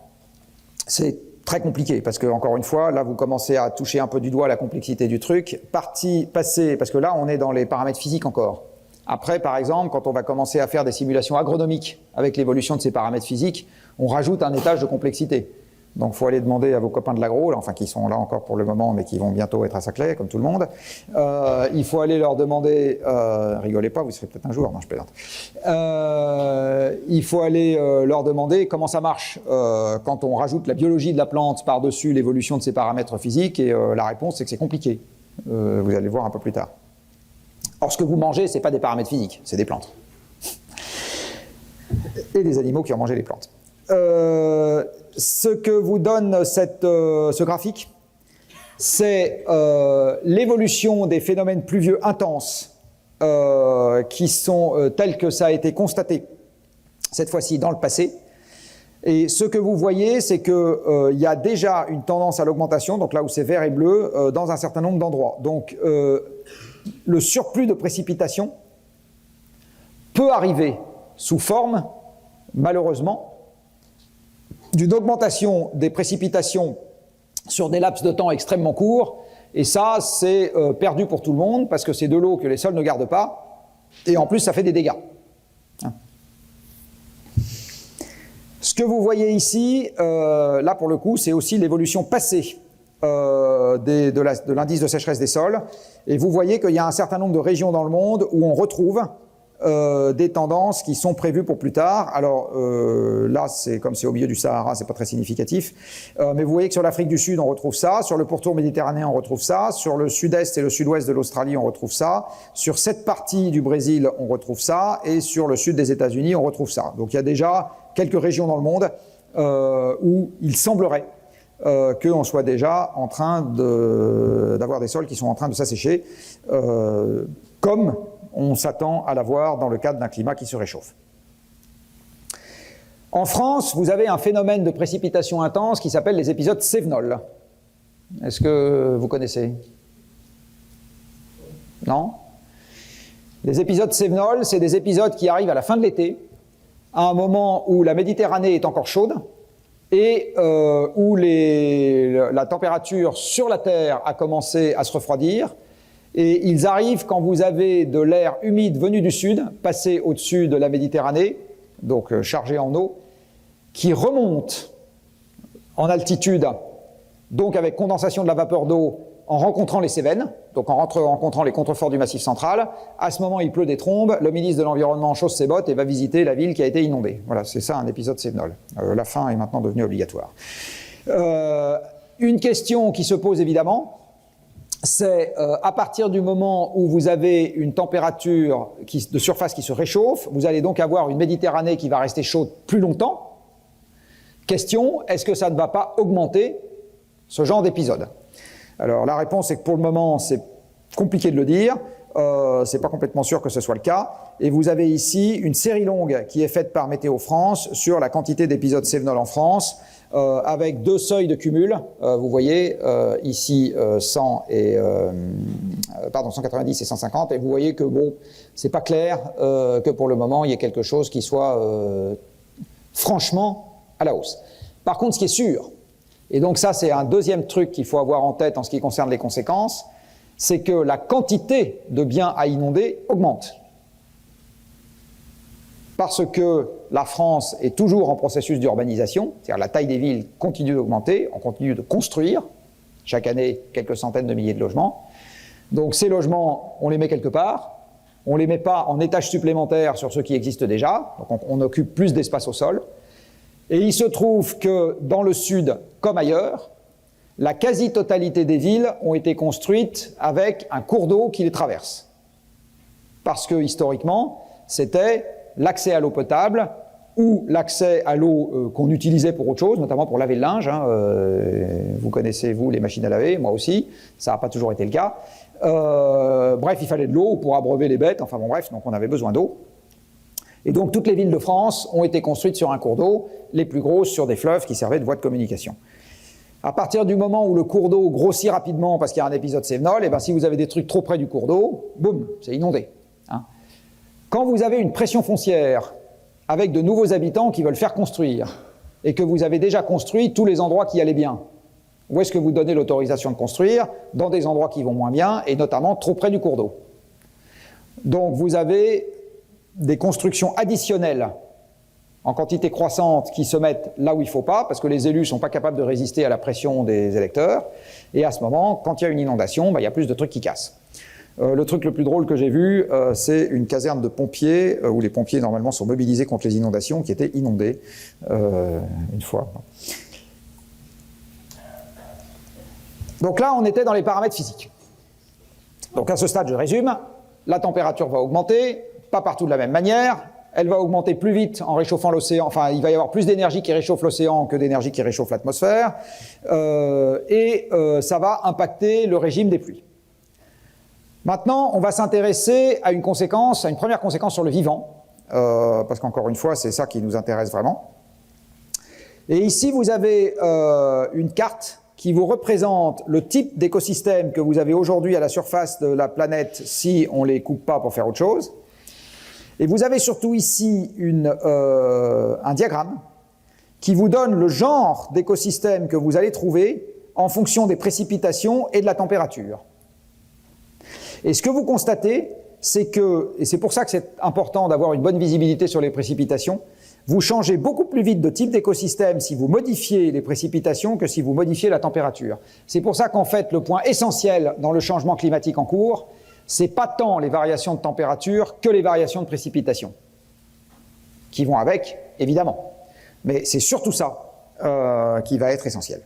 C'est très compliqué, parce que, encore une fois, là, vous commencez à toucher un peu du doigt la complexité du truc. Passer, parce que là, on est dans les paramètres physiques encore. Après, par exemple, quand on va commencer à faire des simulations agronomiques avec l'évolution de ces paramètres physiques, on rajoute un étage de complexité. Donc, il faut aller demander à vos copains de l'agro, enfin, qui sont là encore pour le moment, mais qui vont bientôt être à Saclay, comme tout le monde. Il faut aller leur demander, rigolez pas, vous serez peut-être un jour, non, je plaisante. Il faut aller leur demander comment ça marche quand on rajoute la biologie de la plante par-dessus l'évolution de ses paramètres physiques, et la réponse, c'est que c'est compliqué. Vous allez le voir un peu plus tard. Or, ce que vous mangez, c'est pas des paramètres physiques, c'est des plantes. Et des animaux qui ont mangé les plantes. Ce que vous donne ce graphique, c'est l'évolution des phénomènes pluvieux intenses qui sont tels que ça a été constaté, cette fois-ci dans le passé. Et ce que vous voyez, c'est qu'il y a déjà une tendance à l'augmentation, donc là où c'est vert et bleu, dans un certain nombre d'endroits. Donc le surplus de précipitations peut arriver sous forme, malheureusement, d'une augmentation des précipitations sur des laps de temps extrêmement courts, et ça, c'est perdu pour tout le monde, parce que c'est de l'eau que les sols ne gardent pas, et en plus, ça fait des dégâts. Ce que vous voyez ici, là pour le coup, c'est aussi l'évolution passée de l'indice de sécheresse des sols, et vous voyez qu'il y a un certain nombre de régions dans le monde où on retrouve des tendances qui sont prévues pour plus tard. Alors là, c'est comme c'est au milieu du Sahara, c'est pas très significatif. Mais vous voyez que sur l'Afrique du Sud, on retrouve ça. Sur le pourtour méditerranéen, on retrouve ça. Sur le sud-est et le sud-ouest de l'Australie, on retrouve ça. Sur cette partie du Brésil, on retrouve ça. Et sur le sud des États-Unis, on retrouve ça. Donc il y a déjà quelques régions dans le monde où il semblerait qu'on soit déjà en train d'avoir des sols qui sont en train de s'assécher, comme on s'attend à l'avoir dans le cadre d'un climat qui se réchauffe. En France, vous avez un phénomène de précipitation intense qui s'appelle les épisodes Cévenol. Est-ce que vous connaissez? Non? Les épisodes Cévenol, c'est des épisodes qui arrivent à la fin de l'été, à un moment où la Méditerranée est encore chaude et où la température sur la Terre a commencé à se refroidir. Et ils arrivent quand vous avez de l'air humide venu du sud, passé au-dessus de la Méditerranée, donc chargé en eau, qui remonte en altitude, donc avec condensation de la vapeur d'eau, en rencontrant les Cévennes, donc en rencontrant les contreforts du Massif central. À ce moment, il pleut des trombes, le ministre de l'Environnement chausse ses bottes et va visiter la ville qui a été inondée. Voilà, c'est ça un épisode Cévenol. La fin est maintenant devenue obligatoire. Une question qui se pose évidemment, c'est à partir du moment où vous avez une température de surface qui se réchauffe, vous allez donc avoir une Méditerranée qui va rester chaude plus longtemps. Question, est-ce que ça ne va pas augmenter ce genre d'épisode? Alors la réponse est que pour le moment, c'est compliqué de le dire. C'est pas complètement sûr que ce soit le cas. Et vous avez ici une série longue qui est faite par Météo France sur la quantité d'épisodes Cévenol en France, avec deux seuils de cumul. Vous voyez ici 190 et 150, et vous voyez que bon, c'est pas clair que pour le moment il y ait quelque chose qui soit franchement à la hausse. Par contre, ce qui est sûr, Et donc ça, c'est un deuxième truc qu'il faut avoir en tête en ce qui concerne les conséquences, c'est que la quantité de biens à inonder augmente. Parce que la France est toujours en processus d'urbanisation, c'est-à-dire la taille des villes continue d'augmenter, on continue de construire, chaque année quelques centaines de milliers de logements. Donc ces logements, on les met quelque part, on ne les met pas en étages supplémentaires sur ceux qui existent déjà, donc on occupe plus d'espace au sol. Et il se trouve que dans le sud, comme ailleurs, la quasi-totalité des villes ont été construites avec un cours d'eau qui les traverse. Parce que historiquement, c'était l'accès à l'eau potable ou l'accès à l'eau qu'on utilisait pour autre chose, notamment pour laver le linge. Vous connaissez, vous, les machines à laver, moi aussi, ça n'a pas toujours été le cas. Bref, il fallait de l'eau pour abreuver les bêtes, enfin bon bref, donc on avait besoin d'eau. Et donc toutes les villes de France ont été construites sur un cours d'eau, les plus grosses sur des fleuves qui servaient de voie de communication. À partir du moment où le cours d'eau grossit rapidement parce qu'il y a un épisode Cévenol, et ben si vous avez des trucs trop près du cours d'eau, boum, c'est inondé. Quand vous avez une pression foncière avec de nouveaux habitants qui veulent faire construire et que vous avez déjà construit tous les endroits qui allaient bien, où est-ce que vous donnez l'autorisation de construire? Dans des endroits qui vont moins bien et notamment trop près du cours d'eau. Donc vous avez des constructions additionnelles en quantité croissante qui se mettent là où il ne faut pas, parce que les élus ne sont pas capables de résister à la pression des électeurs, et à ce moment, quand il y a une inondation, il y a plus de trucs qui cassent. Le truc le plus drôle que j'ai vu, c'est une caserne de pompiers, où les pompiers normalement sont mobilisés contre les inondations, qui était inondée une fois. Donc là, on était dans les paramètres physiques. Donc à ce stade, je résume, la température va augmenter, pas partout de la même manière, elle va augmenter plus vite en réchauffant l'océan, enfin il va y avoir plus d'énergie qui réchauffe l'océan que d'énergie qui réchauffe l'atmosphère, et ça va impacter le régime des pluies. Maintenant, on va s'intéresser à une première conséquence sur le vivant, parce qu'encore une fois, c'est ça qui nous intéresse vraiment. Et ici, vous avez une carte qui vous représente le type d'écosystème que vous avez aujourd'hui à la surface de la planète si on ne les coupe pas pour faire autre chose. Et vous avez surtout ici un diagramme qui vous donne le genre d'écosystème que vous allez trouver en fonction des précipitations et de la température. Et ce que vous constatez, c'est que, et c'est pour ça que c'est important d'avoir une bonne visibilité sur les précipitations, vous changez beaucoup plus vite de type d'écosystème si vous modifiez les précipitations que si vous modifiez la température. C'est pour ça qu'en fait, le point essentiel dans le changement climatique en cours, c'est pas tant les variations de température que les variations de précipitation, qui vont avec, évidemment. Mais c'est surtout ça qui va être essentiel.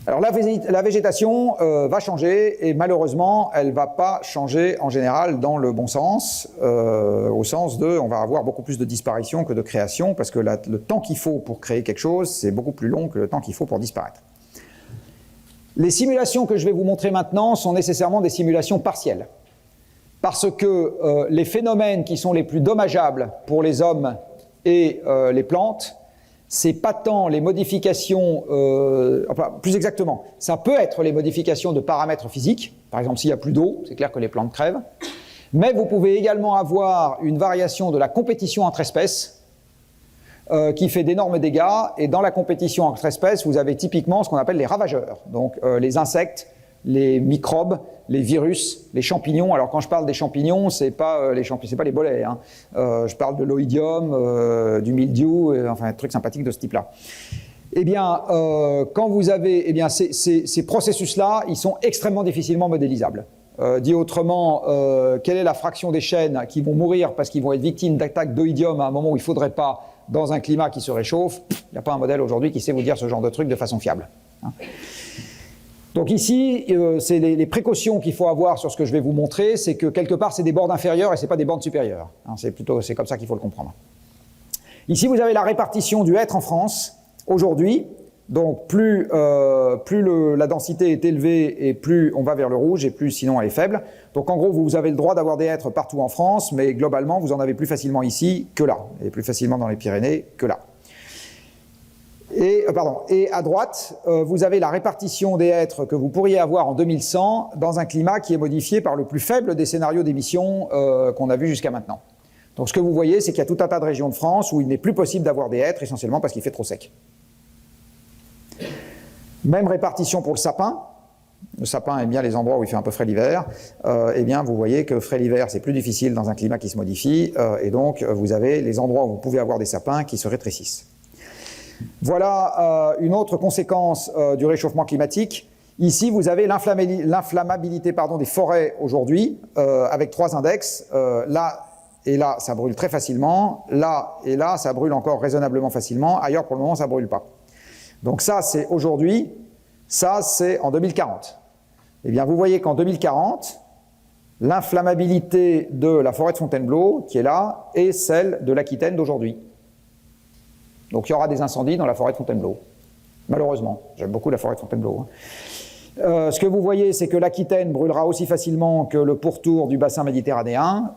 Alors la végétation va changer et malheureusement elle ne va pas changer en général dans le bon sens, au sens de on va avoir beaucoup plus de disparition que de création parce que le temps qu'il faut pour créer quelque chose c'est beaucoup plus long que le temps qu'il faut pour disparaître. Les simulations que je vais vous montrer maintenant sont nécessairement des simulations partielles parce que les phénomènes qui sont les plus dommageables pour les hommes et les plantes, c'est pas tant les modifications, enfin plus exactement, ça peut être les modifications de paramètres physiques, par exemple s'il n'y a plus d'eau, c'est clair que les plantes crèvent, mais vous pouvez également avoir une variation de la compétition entre espèces qui fait d'énormes dégâts, et dans la compétition entre espèces, vous avez typiquement ce qu'on appelle les ravageurs, donc les insectes, les microbes, les virus, les champignons. Alors quand je parle des champignons, c'est pas les bolets, hein. Je parle de l'oïdium, du mildiou, enfin un truc sympathique de ce type-là. Eh bien, quand vous avez, ces processus-là, ils sont extrêmement difficilement modélisables. Dit autrement, quelle est la fraction des chênes qui vont mourir parce qu'ils vont être victimes d'attaques d'oïdium à un moment où il ne faudrait pas, dans un climat qui se réchauffe? Il n'y a pas un modèle aujourd'hui qui sait vous dire ce genre de truc de façon fiable, hein. Donc ici, c'est les précautions qu'il faut avoir sur ce que je vais vous montrer, c'est que quelque part c'est des bornes inférieures et c'est pas des bornes supérieures, hein, c'est comme ça qu'il faut le comprendre. Ici vous avez la répartition du hêtre en France aujourd'hui, donc plus la densité est élevée et plus on va vers le rouge et plus sinon elle est faible. Donc en gros vous avez le droit d'avoir des hêtres partout en France, mais globalement vous en avez plus facilement ici que là, et plus facilement dans les Pyrénées que là. Et à droite, vous avez la répartition des hêtres que vous pourriez avoir en 2100 dans un climat qui est modifié par le plus faible des scénarios d'émissions qu'on a vu jusqu'à maintenant. Donc ce que vous voyez, c'est qu'il y a tout un tas de régions de France où il n'est plus possible d'avoir des hêtres, essentiellement parce qu'il fait trop sec. Même répartition pour le sapin. Le sapin aime bien les endroits où il fait un peu frais l'hiver. Eh bien, vous voyez que frais l'hiver, c'est plus difficile dans un climat qui se modifie. Et donc, vous avez les endroits où vous pouvez avoir des sapins qui se rétrécissent. Voilà une autre conséquence du réchauffement climatique. Ici, vous avez l'inflammabilité des forêts aujourd'hui, avec 3 index. Là et là, ça brûle très facilement. Là et là, ça brûle encore raisonnablement facilement. Ailleurs, pour le moment, ça ne brûle pas. Donc ça, c'est aujourd'hui. Ça, c'est en 2040. Eh bien, vous voyez qu'en 2040, l'inflammabilité de la forêt de Fontainebleau, qui est là, est celle de l'Aquitaine d'aujourd'hui. Donc il y aura des incendies dans la forêt de Fontainebleau. Malheureusement, j'aime beaucoup la forêt de Fontainebleau. Ce que vous voyez, c'est que l'Aquitaine brûlera aussi facilement que le pourtour du bassin méditerranéen,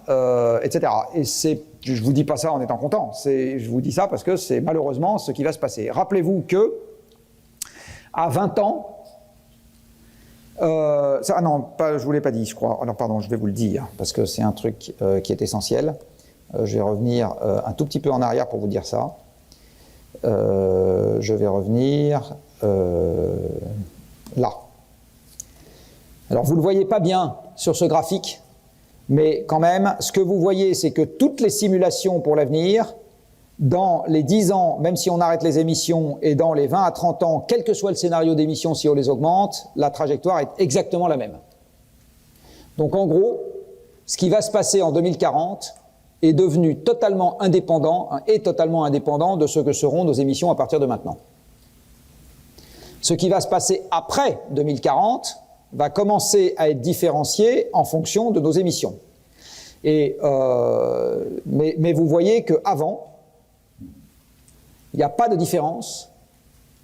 etc. Et je ne vous dis pas ça en étant content, je vous dis ça parce que c'est malheureusement ce qui va se passer. Rappelez-vous que, à 20 ans, je ne vous l'ai pas dit, je crois. Alors, pardon, je vais vous le dire, parce que c'est un truc qui est essentiel. Je vais revenir un tout petit peu en arrière pour vous dire ça. Je vais revenir là. Alors, vous ne le voyez pas bien sur ce graphique, mais quand même, ce que vous voyez, c'est que toutes les simulations pour l'avenir, dans les 10 ans, même si on arrête les émissions, et dans les 20 à 30 ans, quel que soit le scénario d'émissions, si on les augmente, la trajectoire est exactement la même. Donc en gros, ce qui va se passer en 2040 est devenu totalement indépendant de ce que seront nos émissions à partir de maintenant. Ce qui va se passer après 2040 va commencer à être différencié en fonction de nos émissions. Mais vous voyez qu'avant, il n'y a pas de différence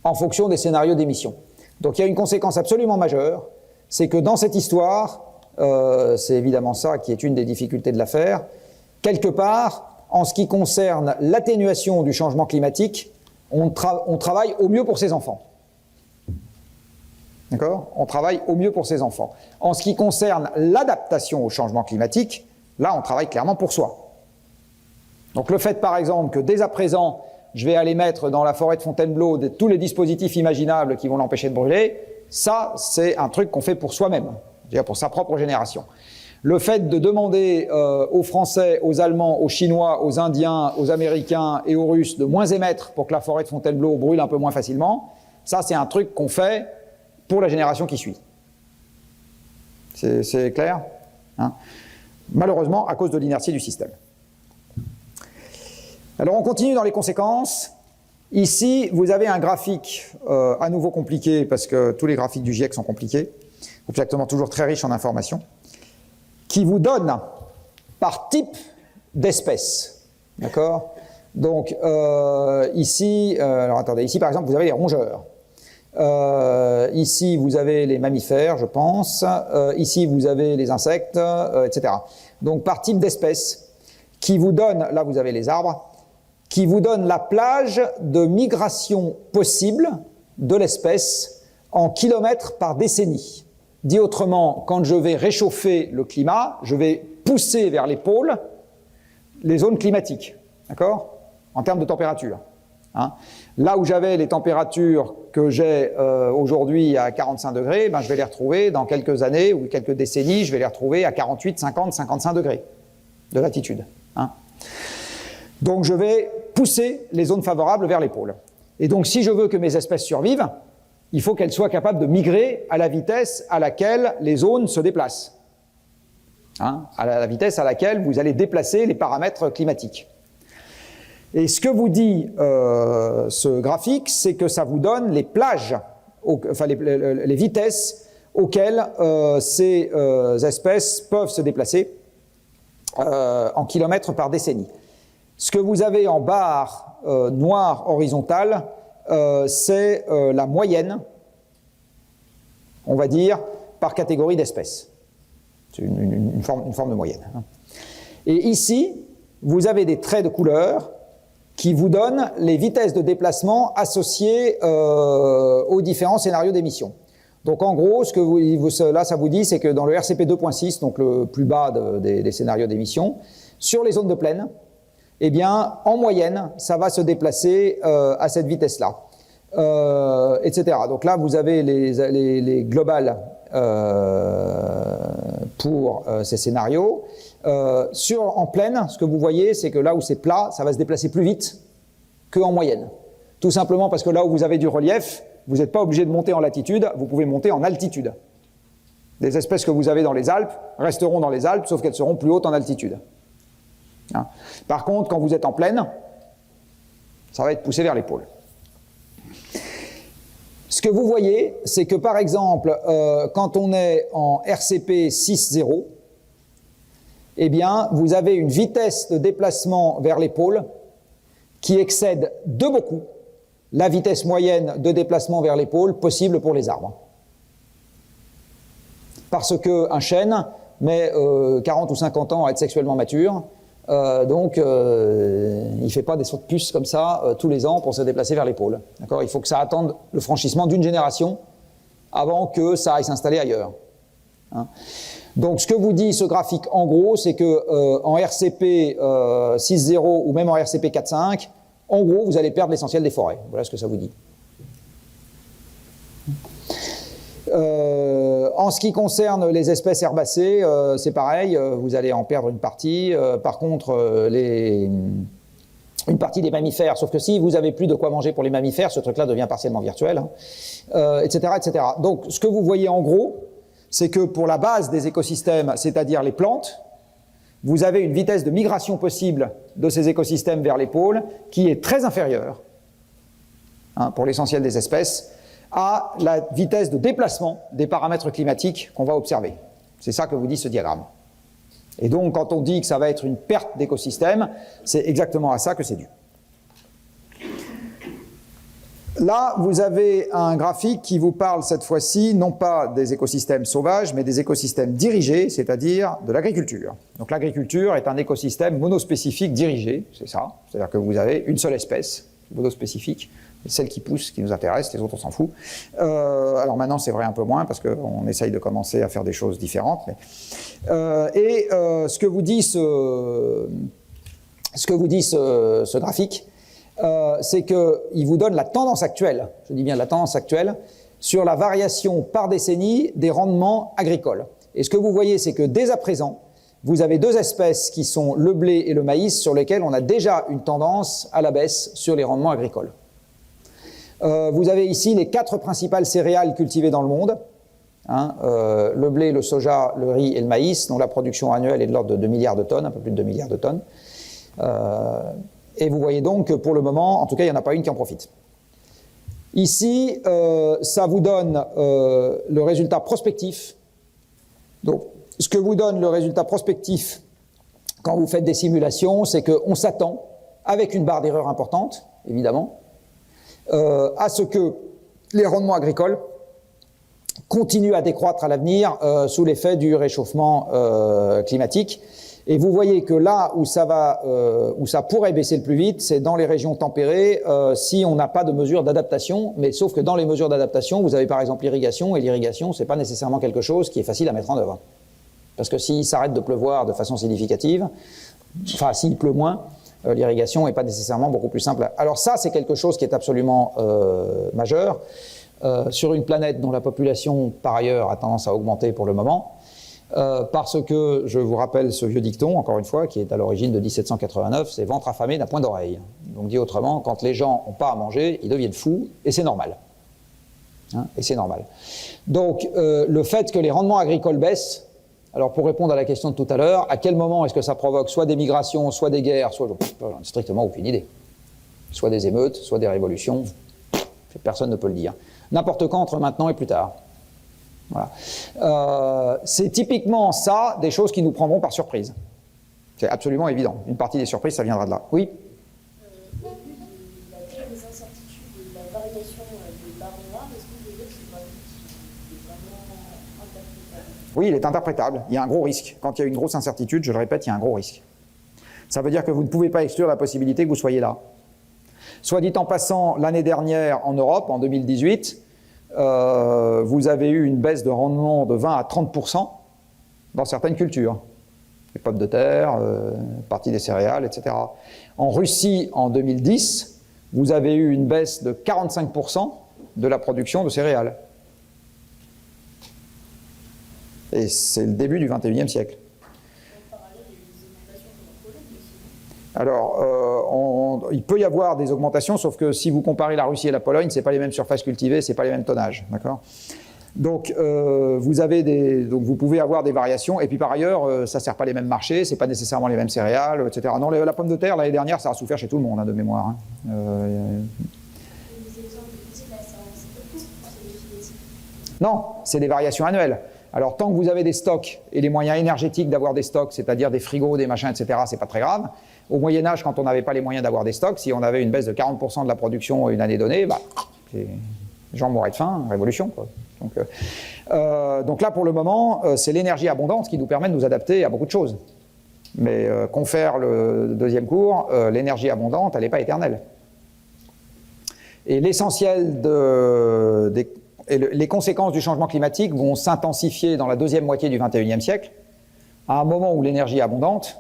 en fonction des scénarios d'émission. Donc il y a une conséquence absolument majeure, c'est que dans cette histoire, c'est évidemment ça qui est une des difficultés de l'affaire, quelque part, en ce qui concerne l'atténuation du changement climatique, on travaille au mieux pour ses enfants. D'accord ? On travaille au mieux pour ses enfants. En ce qui concerne l'adaptation au changement climatique, là on travaille clairement pour soi. Donc le fait par exemple que dès à présent, je vais aller mettre dans la forêt de Fontainebleau tous les dispositifs imaginables qui vont l'empêcher de brûler, ça, c'est un truc qu'on fait pour soi-même, c'est-à-dire pour sa propre génération. Le fait de demander aux Français, aux Allemands, aux Chinois, aux Indiens, aux Américains et aux Russes de moins émettre pour que la forêt de Fontainebleau brûle un peu moins facilement, ça, c'est un truc qu'on fait pour la génération qui suit. C'est clair, hein ? Malheureusement, à cause de l'inertie du système. Alors on continue dans les conséquences. Ici, vous avez un graphique à nouveau compliqué, parce que tous les graphiques du GIEC sont compliqués, exactement toujours très riches en informations, qui vous donne par type d'espèce. D'accord ? Donc ici, ici par exemple, vous avez les rongeurs. Ici, vous avez les mammifères, je pense. Ici, vous avez les insectes, etc. Donc par type d'espèce, qui vous donne, là vous avez les arbres, qui vous donne la plage de migration possible de l'espèce en kilomètres par décennie. Dit autrement, quand je vais réchauffer le climat, je vais pousser vers les pôles les zones climatiques, d'accord ? En termes de température. Hein. Là où j'avais les températures que j'ai aujourd'hui à 45 degrés, ben je vais les retrouver dans quelques années ou quelques décennies, je vais les retrouver à 48, 50, 55 degrés de latitude. Hein. Donc je vais pousser les zones favorables vers les pôles. Et donc si je veux que mes espèces survivent, il faut qu'elles soient capables de migrer à la vitesse à laquelle les zones se déplacent. Hein, à la vitesse à laquelle vous allez déplacer les paramètres climatiques. Et ce que vous dit ce graphique, c'est que ça vous donne les plages, les vitesses auxquelles ces espèces peuvent se déplacer en kilomètres par décennie. Ce que vous avez en barre noire horizontale, c'est la moyenne, on va dire, par catégorie d'espèces. C'est une forme de moyenne. Et ici, vous avez des traits de couleur qui vous donnent les vitesses de déplacement associées aux différents scénarios d'émission. Donc en gros, là ça vous dit, c'est que dans le RCP 2.6, donc le plus bas des scénarios d'émission, sur les zones de plaine, eh bien, en moyenne, ça va se déplacer à cette vitesse-là. etc. Donc là, vous avez les globales pour ces scénarios. En plaine, ce que vous voyez, c'est que là où c'est plat, ça va se déplacer plus vite qu'en moyenne. Tout simplement parce que là où vous avez du relief, vous n'êtes pas obligé de monter en latitude, vous pouvez monter en altitude. Les espèces que vous avez dans les Alpes resteront dans les Alpes, sauf qu'elles seront plus hautes en altitude. Hein. Par contre, quand vous êtes en plaine, ça va être poussé vers les pôles. Ce que vous voyez, c'est que par exemple, quand on est en RCP 6.0, eh bien, vous avez une vitesse de déplacement vers les pôles qui excède de beaucoup la vitesse moyenne de déplacement vers les pôles possible pour les arbres. Parce qu'un chêne met 40 ou 50 ans à être sexuellement mature, donc il ne fait pas des sauts de puce comme ça tous les ans pour se déplacer vers les pôles. D'accord ? Il faut que ça attende le franchissement d'une génération avant que ça aille s'installer ailleurs. Hein ? Donc ce que vous dit ce graphique en gros, c'est que en RCP 6.0 ou même en RCP 4.5, en gros vous allez perdre l'essentiel des forêts. Voilà ce que ça vous dit. En ce qui concerne les espèces herbacées, c'est pareil, vous allez en perdre une partie. Par contre, une partie des mammifères, sauf que si vous n'avez plus de quoi manger pour les mammifères, ce truc-là devient partiellement virtuel, hein, etc., etc. Donc ce que vous voyez en gros, c'est que pour la base des écosystèmes, c'est-à-dire les plantes, vous avez une vitesse de migration possible de ces écosystèmes vers les pôles qui est très inférieure, hein, pour l'essentiel des espèces, à la vitesse de déplacement des paramètres climatiques qu'on va observer. C'est ça que vous dit ce diagramme. Et donc, quand on dit que ça va être une perte d'écosystème, c'est exactement à ça que c'est dû. Là, vous avez un graphique qui vous parle cette fois-ci, non pas des écosystèmes sauvages, mais des écosystèmes dirigés, c'est-à-dire de l'agriculture. Donc l'agriculture est un écosystème monospécifique dirigé, c'est ça. C'est-à-dire que vous avez une seule espèce monospécifique, celle qui pousse, qui nous intéresse, les autres on s'en fout. Alors maintenant c'est vrai un peu moins parce qu'on essaye de commencer à faire des choses différentes. Mais... ce que vous dit ce graphique, c'est qu'il vous donne la tendance actuelle, je dis bien la tendance actuelle, sur la variation par décennie des rendements agricoles. Et ce que vous voyez, c'est que dès à présent, vous avez deux espèces qui sont le blé et le maïs sur lesquelles on a déjà une tendance à la baisse sur les rendements agricoles. Vous avez ici les 4 principales céréales cultivées dans le monde, hein, le blé, le soja, le riz et le maïs, dont la production annuelle est de l'ordre de 2 milliards de tonnes, un peu plus de 2 milliards de tonnes. Et vous voyez donc que pour le moment, en tout cas, il n'y en a pas une qui en profite. Ici, ça vous donne le résultat prospectif. Donc, ce que vous donne le résultat prospectif quand vous faites des simulations, c'est qu'on s'attend, avec une barre d'erreur importante, évidemment, à ce que les rendements agricoles continuent à décroître à l'avenir sous l'effet du réchauffement climatique. Et vous voyez que là où ça pourrait baisser le plus vite, c'est dans les régions tempérées, si on n'a pas de mesures d'adaptation. Mais sauf que dans les mesures d'adaptation, vous avez par exemple l'irrigation, et l'irrigation, c'est pas nécessairement quelque chose qui est facile à mettre en œuvre. Parce que s'il s'arrête de pleuvoir de façon significative, enfin s'il pleut moins, l'irrigation n'est pas nécessairement beaucoup plus simple. Alors ça, c'est quelque chose qui est absolument majeur. Sur une planète dont la population, par ailleurs, a tendance à augmenter pour le moment, parce que, je vous rappelle ce vieux dicton, encore une fois, qui est à l'origine de 1789, c'est « ventre affamé n'a point d'oreille ». Donc dit autrement, quand les gens n'ont pas à manger, ils deviennent fous, et c'est normal. Hein, et c'est normal. Donc, le fait que les rendements agricoles baissent, alors pour répondre à la question de tout à l'heure, à quel moment est-ce que ça provoque soit des migrations, soit des guerres, soit... j'en ai strictement aucune idée. Soit des émeutes, soit des révolutions, personne ne peut le dire. N'importe quand entre maintenant et plus tard. Voilà. C'est typiquement ça, des choses qui nous prendront par surprise. C'est absolument évident. Une partie des surprises, ça viendra de là. Oui ? Au vu de la taille des incertitudes et de la variation des barres noires, est-ce que vous voulez que ce graphique est vraiment interprétable ? Oui, il est interprétable. Il y a un gros risque. Quand il y a une grosse incertitude, je le répète, il y a un gros risque. Ça veut dire que vous ne pouvez pas exclure la possibilité que vous soyez là. Soit dit en passant, l'année dernière en Europe, en 2018, vous avez eu une baisse de rendement de 20 à 30% dans certaines cultures. Les pommes de terre, partie des céréales, etc. En Russie, en 2010, vous avez eu une baisse de 45% de la production de céréales. Et c'est le début du XXIe siècle. Alors, il peut y avoir des augmentations, sauf que si vous comparez la Russie et la Pologne, ce n'est pas les mêmes surfaces cultivées, ce n'est pas les mêmes tonnages. D'accord ? Donc, vous pouvez avoir des variations, et puis par ailleurs, ça ne sert pas les mêmes marchés, ce n'est pas nécessairement les mêmes céréales, etc. Non, la pomme de terre, l'année dernière, ça a souffert chez tout le monde, hein, de mémoire. Hein. Non, c'est des variations annuelles. Alors, tant que vous avez des stocks et les moyens énergétiques d'avoir des stocks, c'est-à-dire des frigos, des machins, etc., c'est pas très grave. Au Moyen-Âge, quand on n'avait pas les moyens d'avoir des stocks, si on avait une baisse de 40% de la production une année donnée, les gens mouraient de faim, révolution, quoi. Donc là, pour le moment, c'est l'énergie abondante qui nous permet de nous adapter à beaucoup de choses. Mais confère le deuxième cours, l'énergie abondante, elle n'est pas éternelle. Et l'essentiel les conséquences du changement climatique vont s'intensifier dans la deuxième moitié du XXIe siècle, à un moment où l'énergie abondante,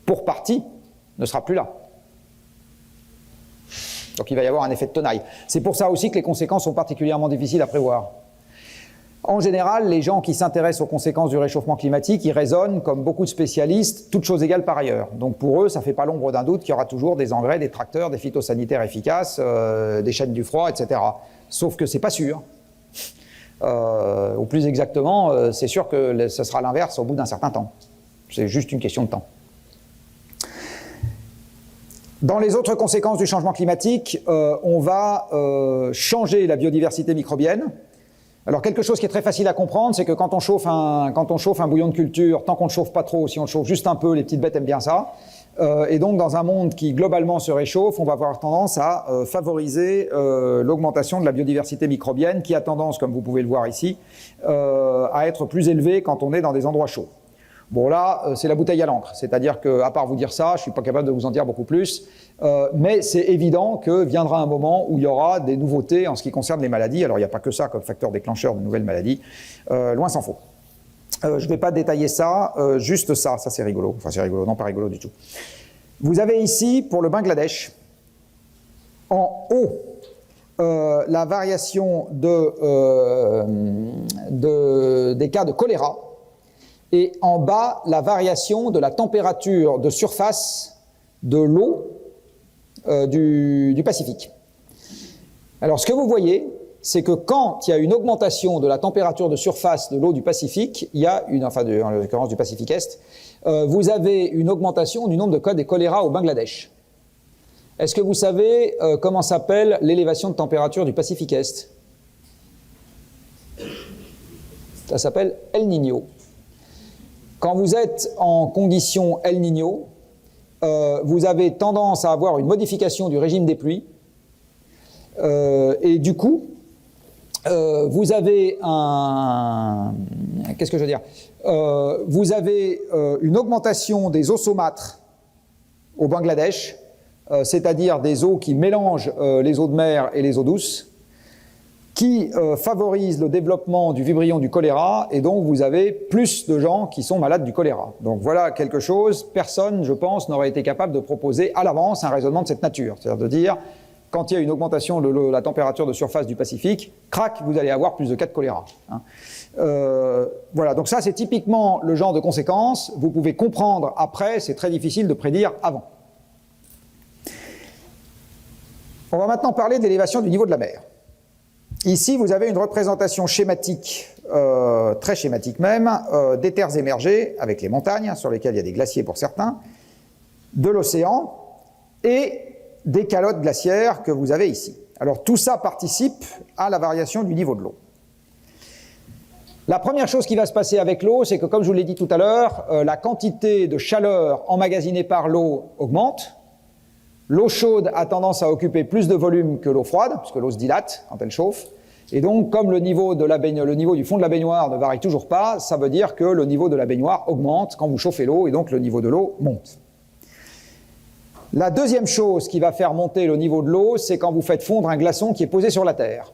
pour partie, ne sera plus là. Donc il va y avoir un effet de tenaille. C'est pour ça aussi que les conséquences sont particulièrement difficiles à prévoir. En général, les gens qui s'intéressent aux conséquences du réchauffement climatique, ils raisonnent comme beaucoup de spécialistes, toutes choses égales par ailleurs. Donc pour eux, ça ne fait pas l'ombre d'un doute qu'il y aura toujours des engrais, des tracteurs, des phytosanitaires efficaces, des chaînes du froid, etc. Sauf que c'est pas sûr. Ou plus exactement, c'est sûr que ce sera l'inverse au bout d'un certain temps. C'est juste une question de temps. Dans les autres conséquences du changement climatique, on va changer la biodiversité microbienne. Alors quelque chose qui est très facile à comprendre, c'est que quand on chauffe un bouillon de culture, tant qu'on ne chauffe pas trop, si on le chauffe juste un peu, les petites bêtes aiment bien ça. Et donc dans un monde qui globalement se réchauffe, on va avoir tendance à favoriser l'augmentation de la biodiversité microbienne qui a tendance, comme vous pouvez le voir ici, à être plus élevée quand on est dans des endroits chauds. Bon là, c'est la bouteille à l'encre, c'est-à-dire qu'à part vous dire ça, je ne suis pas capable de vous en dire beaucoup plus, mais c'est évident que viendra un moment où il y aura des nouveautés en ce qui concerne les maladies. Alors il n'y a pas que ça comme facteur déclencheur de nouvelles maladies, loin s'en faut. Je ne vais pas détailler ça, juste ça c'est rigolo, enfin c'est rigolo, non pas rigolo du tout. Vous avez ici, pour le Bangladesh, en haut, la variation des cas de choléra, et en bas, la variation de la température de surface de l'eau du Pacifique. Alors, ce que vous voyez, c'est que quand il y a une augmentation de la température de surface de l'eau du Pacifique, il y a en l'occurrence du Pacifique Est, vous avez une augmentation du nombre de cas de choléra au Bangladesh. Est-ce que vous savez comment s'appelle l'élévation de température du Pacifique Est? Ça s'appelle El Niño. Quand vous êtes en condition El Niño, vous avez tendance à avoir une modification du régime des pluies, et du coup, vous avez qu'est-ce que je veux dire? Vous avez une augmentation des eaux saumâtres au Bangladesh, c'est-à-dire des eaux qui mélangent les eaux de mer et les eaux douces, qui favorise le développement du vibrion du choléra, et donc vous avez plus de gens qui sont malades du choléra. Donc voilà quelque chose, personne, je pense, n'aurait été capable de proposer à l'avance un raisonnement de cette nature. C'est-à-dire de dire, quand il y a une augmentation de la température de surface du Pacifique, crac, vous allez avoir plus de cas de choléra. Hein. Voilà, donc ça c'est typiquement le genre de conséquences. Vous pouvez comprendre après, c'est très difficile de prédire avant. On va maintenant parler de l'élévation du niveau de la mer. Ici, vous avez une représentation schématique, très schématique même, des terres émergées, avec les montagnes, sur lesquelles il y a des glaciers pour certains, de l'océan, et des calottes glaciaires que vous avez ici. Alors tout ça participe à la variation du niveau de l'eau. La première chose qui va se passer avec l'eau, c'est que, comme je vous l'ai dit tout à l'heure, la quantité de chaleur emmagasinée par l'eau augmente. L'eau chaude a tendance à occuper plus de volume que l'eau froide, puisque l'eau se dilate quand elle chauffe. Et donc, comme le niveau du fond de la baignoire ne varie toujours pas, ça veut dire que le niveau de la baignoire augmente quand vous chauffez l'eau, et donc le niveau de l'eau monte. La deuxième chose qui va faire monter le niveau de l'eau, c'est quand vous faites fondre un glaçon qui est posé sur la Terre.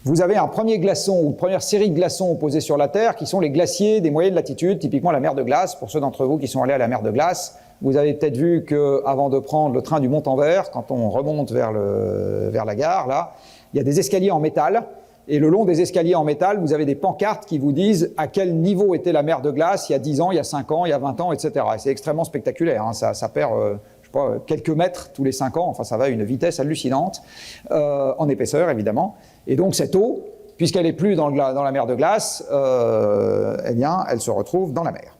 Vous avez un premier glaçon, ou une première série de glaçons posés sur la Terre, qui sont les glaciers des moyennes latitudes, typiquement la mer de glace. Pour ceux d'entre vous qui sont allés à la mer de glace, Vous avez peut-être vu qu'avant de prendre le train du Mont-en-Vert, quand on remonte vers la gare, là, il y a des escaliers en métal. Et le long des escaliers en métal, vous avez des pancartes qui vous disent à quel niveau était la mer de glace il y a 10 ans, il y a 5 ans, il y a 20 ans, etc. Et c'est extrêmement spectaculaire. Hein. Ça perd je sais pas, quelques mètres tous les 5 ans. Enfin, ça va à une vitesse hallucinante, en épaisseur, évidemment. Et donc, cette eau, puisqu'elle n'est plus dans la mer de glace, eh bien, elle se retrouve dans la mer.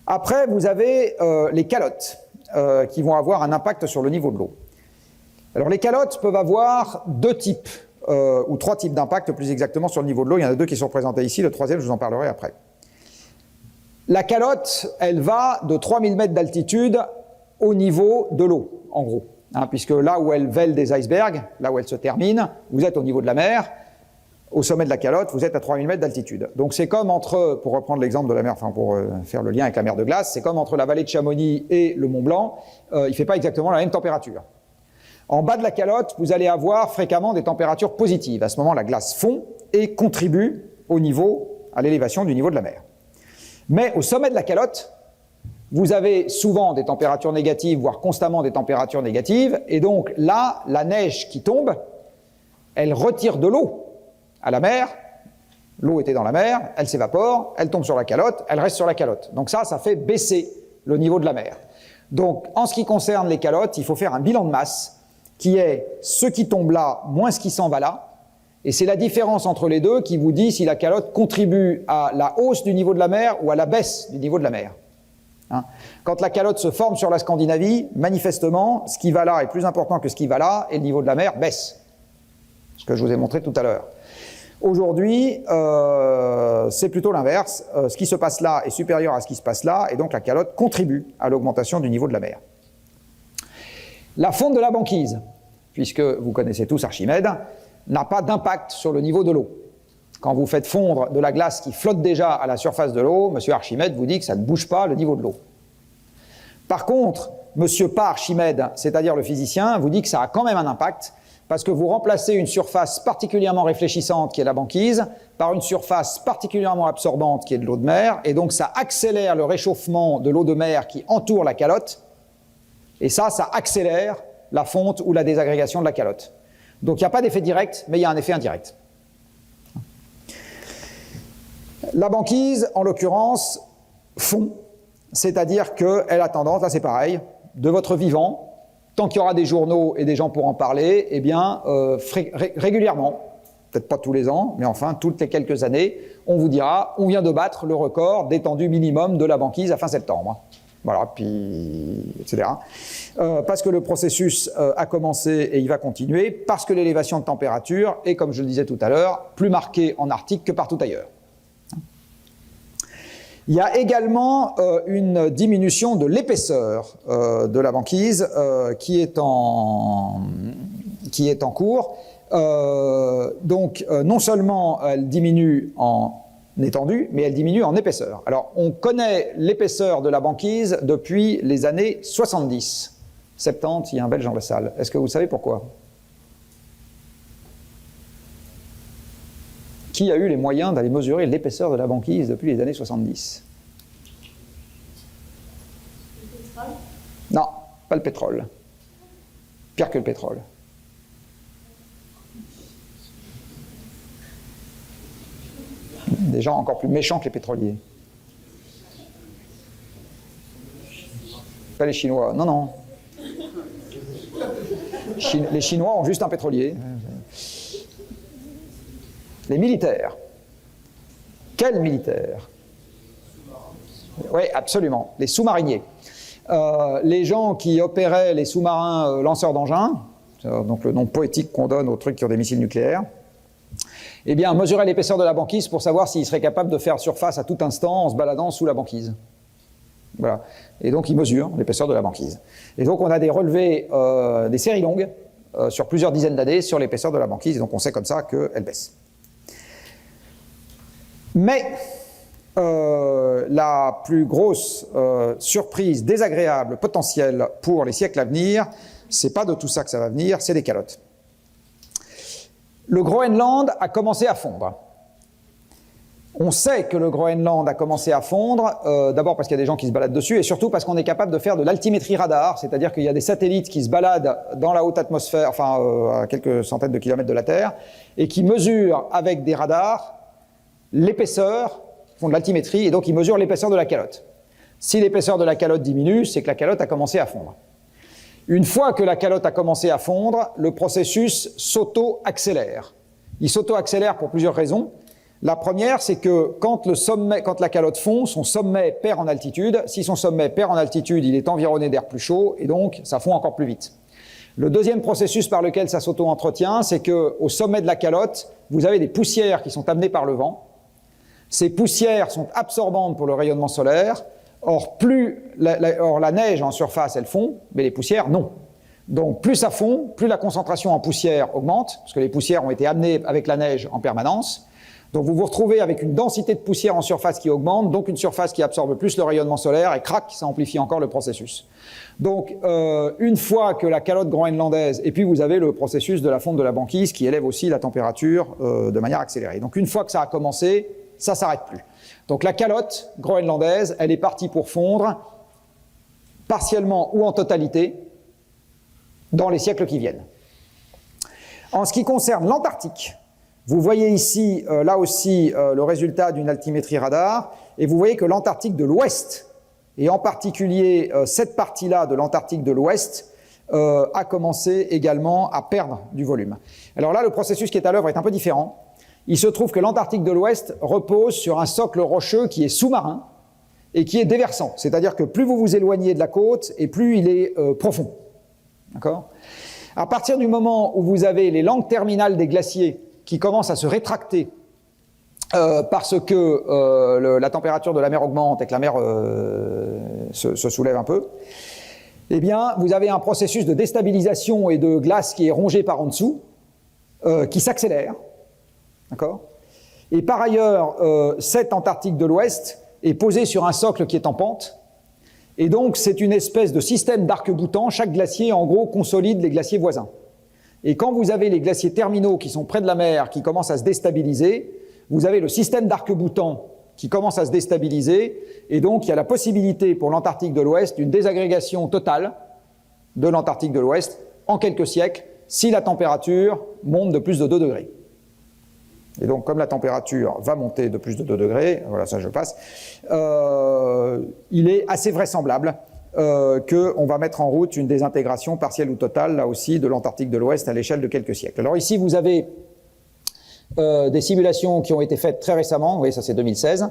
Après, vous avez les calottes qui vont avoir un impact sur le niveau de l'eau. Alors, les calottes peuvent avoir deux types, ou trois types d'impact, plus exactement, sur le niveau de l'eau. Il y en a deux qui sont représentés ici, le troisième, je vous en parlerai après. La calotte, elle va de 3000 mètres d'altitude au niveau de l'eau, en gros. Hein, puisque là où elle vèle des icebergs, là où elle se termine, vous êtes au niveau de la mer. Au sommet de la calotte, vous êtes à 3000 mètres d'altitude. Donc c'est comme entre, pour reprendre l'exemple de la mer, enfin pour faire le lien avec la mer de glace, c'est comme entre la vallée de Chamonix et le Mont Blanc, il ne fait pas exactement la même température. En bas de la calotte, vous allez avoir fréquemment des températures positives. À ce moment, la glace fond et contribue à l'élévation du niveau de la mer. Mais au sommet de la calotte, vous avez souvent des températures négatives, voire constamment des températures négatives, et donc là, la neige qui tombe, elle retire de l'eau à la mer, l'eau était dans la mer, elle s'évapore, elle tombe sur la calotte, elle reste sur la calotte. Donc ça fait baisser le niveau de la mer. Donc en ce qui concerne les calottes, il faut faire un bilan de masse, qui est ce qui tombe là, moins ce qui s'en va là, et c'est la différence entre les deux qui vous dit si la calotte contribue à la hausse du niveau de la mer ou à la baisse du niveau de la mer. Hein. Quand la calotte se forme sur la Scandinavie, manifestement, ce qui va là est plus important que ce qui va là, et le niveau de la mer baisse. Ce que je vous ai montré tout à l'heure. Aujourd'hui, c'est plutôt l'inverse. Ce qui se passe là est supérieur à ce qui se passe là, et donc la calotte contribue à l'augmentation du niveau de la mer. La fonte de la banquise, puisque vous connaissez tous Archimède, n'a pas d'impact sur le niveau de l'eau. Quand vous faites fondre de la glace qui flotte déjà à la surface de l'eau, monsieur Archimède vous dit que ça ne bouge pas le niveau de l'eau. Par contre, monsieur pas Archimède, c'est-à-dire le physicien, vous dit que ça a quand même un impact, parce que vous remplacez une surface particulièrement réfléchissante, qui est la banquise, par une surface particulièrement absorbante, qui est de l'eau de mer, et donc ça accélère le réchauffement de l'eau de mer qui entoure la calotte, et ça accélère la fonte ou la désagrégation de la calotte. Donc il n'y a pas d'effet direct, mais il y a un effet indirect. La banquise, en l'occurrence, fond, c'est-à-dire qu'elle a tendance, là c'est pareil, de votre vivant, tant qu'il y aura des journaux et des gens pour en parler, eh bien, régulièrement, peut-être pas tous les ans, mais enfin, toutes les quelques années, on vous dira, on vient de battre le record d'étendue minimum de la banquise à fin septembre. Voilà, puis, etc. Parce que le processus a commencé et il va continuer, parce que l'élévation de température est, comme je le disais tout à l'heure, plus marquée en Arctique que partout ailleurs. Il y a également une diminution de l'épaisseur de la banquise qui est en cours. Donc, non seulement elle diminue en étendue, mais elle diminue en épaisseur. Alors, on connaît l'épaisseur de la banquise depuis les années 70. 70, il y a un Belge dans la salle. Est-ce que vous savez pourquoi? Qui a eu les moyens d'aller mesurer l'épaisseur de la banquise depuis les années 70? Le pétrole? Non, pas le pétrole. Pire que le pétrole. Des gens encore plus méchants que les pétroliers. Pas les Chinois, non, non. Les Chinois ont juste un pétrolier. Les militaires. Quels militaires? Oui, absolument. Les sous-mariniers. Les gens qui opéraient les sous-marins lanceurs d'engins, donc le nom poétique qu'on donne aux trucs qui ont des missiles nucléaires, eh bien, mesuraient l'épaisseur de la banquise pour savoir s'ils seraient capables de faire surface à tout instant en se baladant sous la banquise. Voilà. Et donc, ils mesurent l'épaisseur de la banquise. Et donc, on a des relevés, des séries longues, sur plusieurs dizaines d'années, sur l'épaisseur de la banquise. Et donc, on sait comme ça qu'elle baisse. Mais la plus grosse surprise désagréable potentielle pour les siècles à venir, c'est pas de tout ça que ça va venir, c'est des calottes. Le Groenland a commencé à fondre. On sait que le Groenland a commencé à fondre, d'abord parce qu'il y a des gens qui se baladent dessus, et surtout parce qu'on est capable de faire de l'altimétrie radar, c'est-à-dire qu'il y a des satellites qui se baladent dans la haute atmosphère, enfin à quelques centaines de kilomètres de la Terre, et qui mesurent avec des radars l'épaisseur, font de l'altimétrie, et donc ils mesurent l'épaisseur de la calotte. Si l'épaisseur de la calotte diminue, c'est que la calotte a commencé à fondre. Une fois que la calotte a commencé à fondre, le processus s'auto-accélère. Il s'auto-accélère pour plusieurs raisons. La première, c'est que quand la calotte fond, son sommet perd en altitude. Si son sommet perd en altitude, il est environné d'air plus chaud et donc ça fond encore plus vite. Le deuxième processus par lequel ça s'auto-entretient, c'est qu'au sommet de la calotte, vous avez des poussières qui sont amenées par le vent. Ces poussières sont absorbantes pour le rayonnement solaire. Or, la neige en surface, elle fond, mais les poussières, non. Donc, plus ça fond, plus la concentration en poussière augmente, parce que les poussières ont été amenées avec la neige en permanence. Donc vous vous retrouvez avec une densité de poussière en surface qui augmente, donc une surface qui absorbe plus le rayonnement solaire, et crac, ça amplifie encore le processus. Donc une fois que la calotte groenlandaise, et puis vous avez le processus de la fonte de la banquise qui élève aussi la température de manière accélérée. Donc une fois que ça a commencé, ça ne s'arrête plus. Donc la calotte groenlandaise, elle est partie pour fondre, partiellement ou en totalité, dans les siècles qui viennent. En ce qui concerne l'Antarctique, vous voyez ici, là aussi, le résultat d'une altimétrie radar, et vous voyez que l'Antarctique de l'Ouest, et en particulier cette partie-là de l'Antarctique de l'Ouest, a commencé également à perdre du volume. Alors là, le processus qui est à l'œuvre est un peu différent. Il se trouve que l'Antarctique de l'Ouest repose sur un socle rocheux qui est sous-marin et qui est déversant. C'est-à-dire que plus vous vous éloignez de la côte, et plus il est profond. D'accord ? À partir du moment où vous avez les langues terminales des glaciers qui commencent à se rétracter parce que la température de la mer augmente et que la mer se soulève un peu, eh bien, vous avez un processus de déstabilisation et de glace qui est rongé par en dessous, qui s'accélère. D'accord ? Et par ailleurs, cette Antarctique de l'Ouest est posée sur un socle qui est en pente, et donc c'est une espèce de système d'arc-boutant. Chaque glacier, en gros, consolide les glaciers voisins. Et quand vous avez les glaciers terminaux qui sont près de la mer, qui commencent à se déstabiliser, vous avez le système d'arc-boutant qui commence à se déstabiliser, et donc il y a la possibilité pour l'Antarctique de l'Ouest d'une désagrégation totale de l'Antarctique de l'Ouest en quelques siècles, si la température monte de plus de 2 degrés. Et donc, comme la température va monter de plus de 2 degrés, voilà, ça je passe, il est assez vraisemblable qu'on va mettre en route une désintégration partielle ou totale, là aussi, de l'Antarctique de l'Ouest à l'échelle de quelques siècles. Alors ici, vous avez des simulations qui ont été faites très récemment, vous voyez, ça c'est 2016,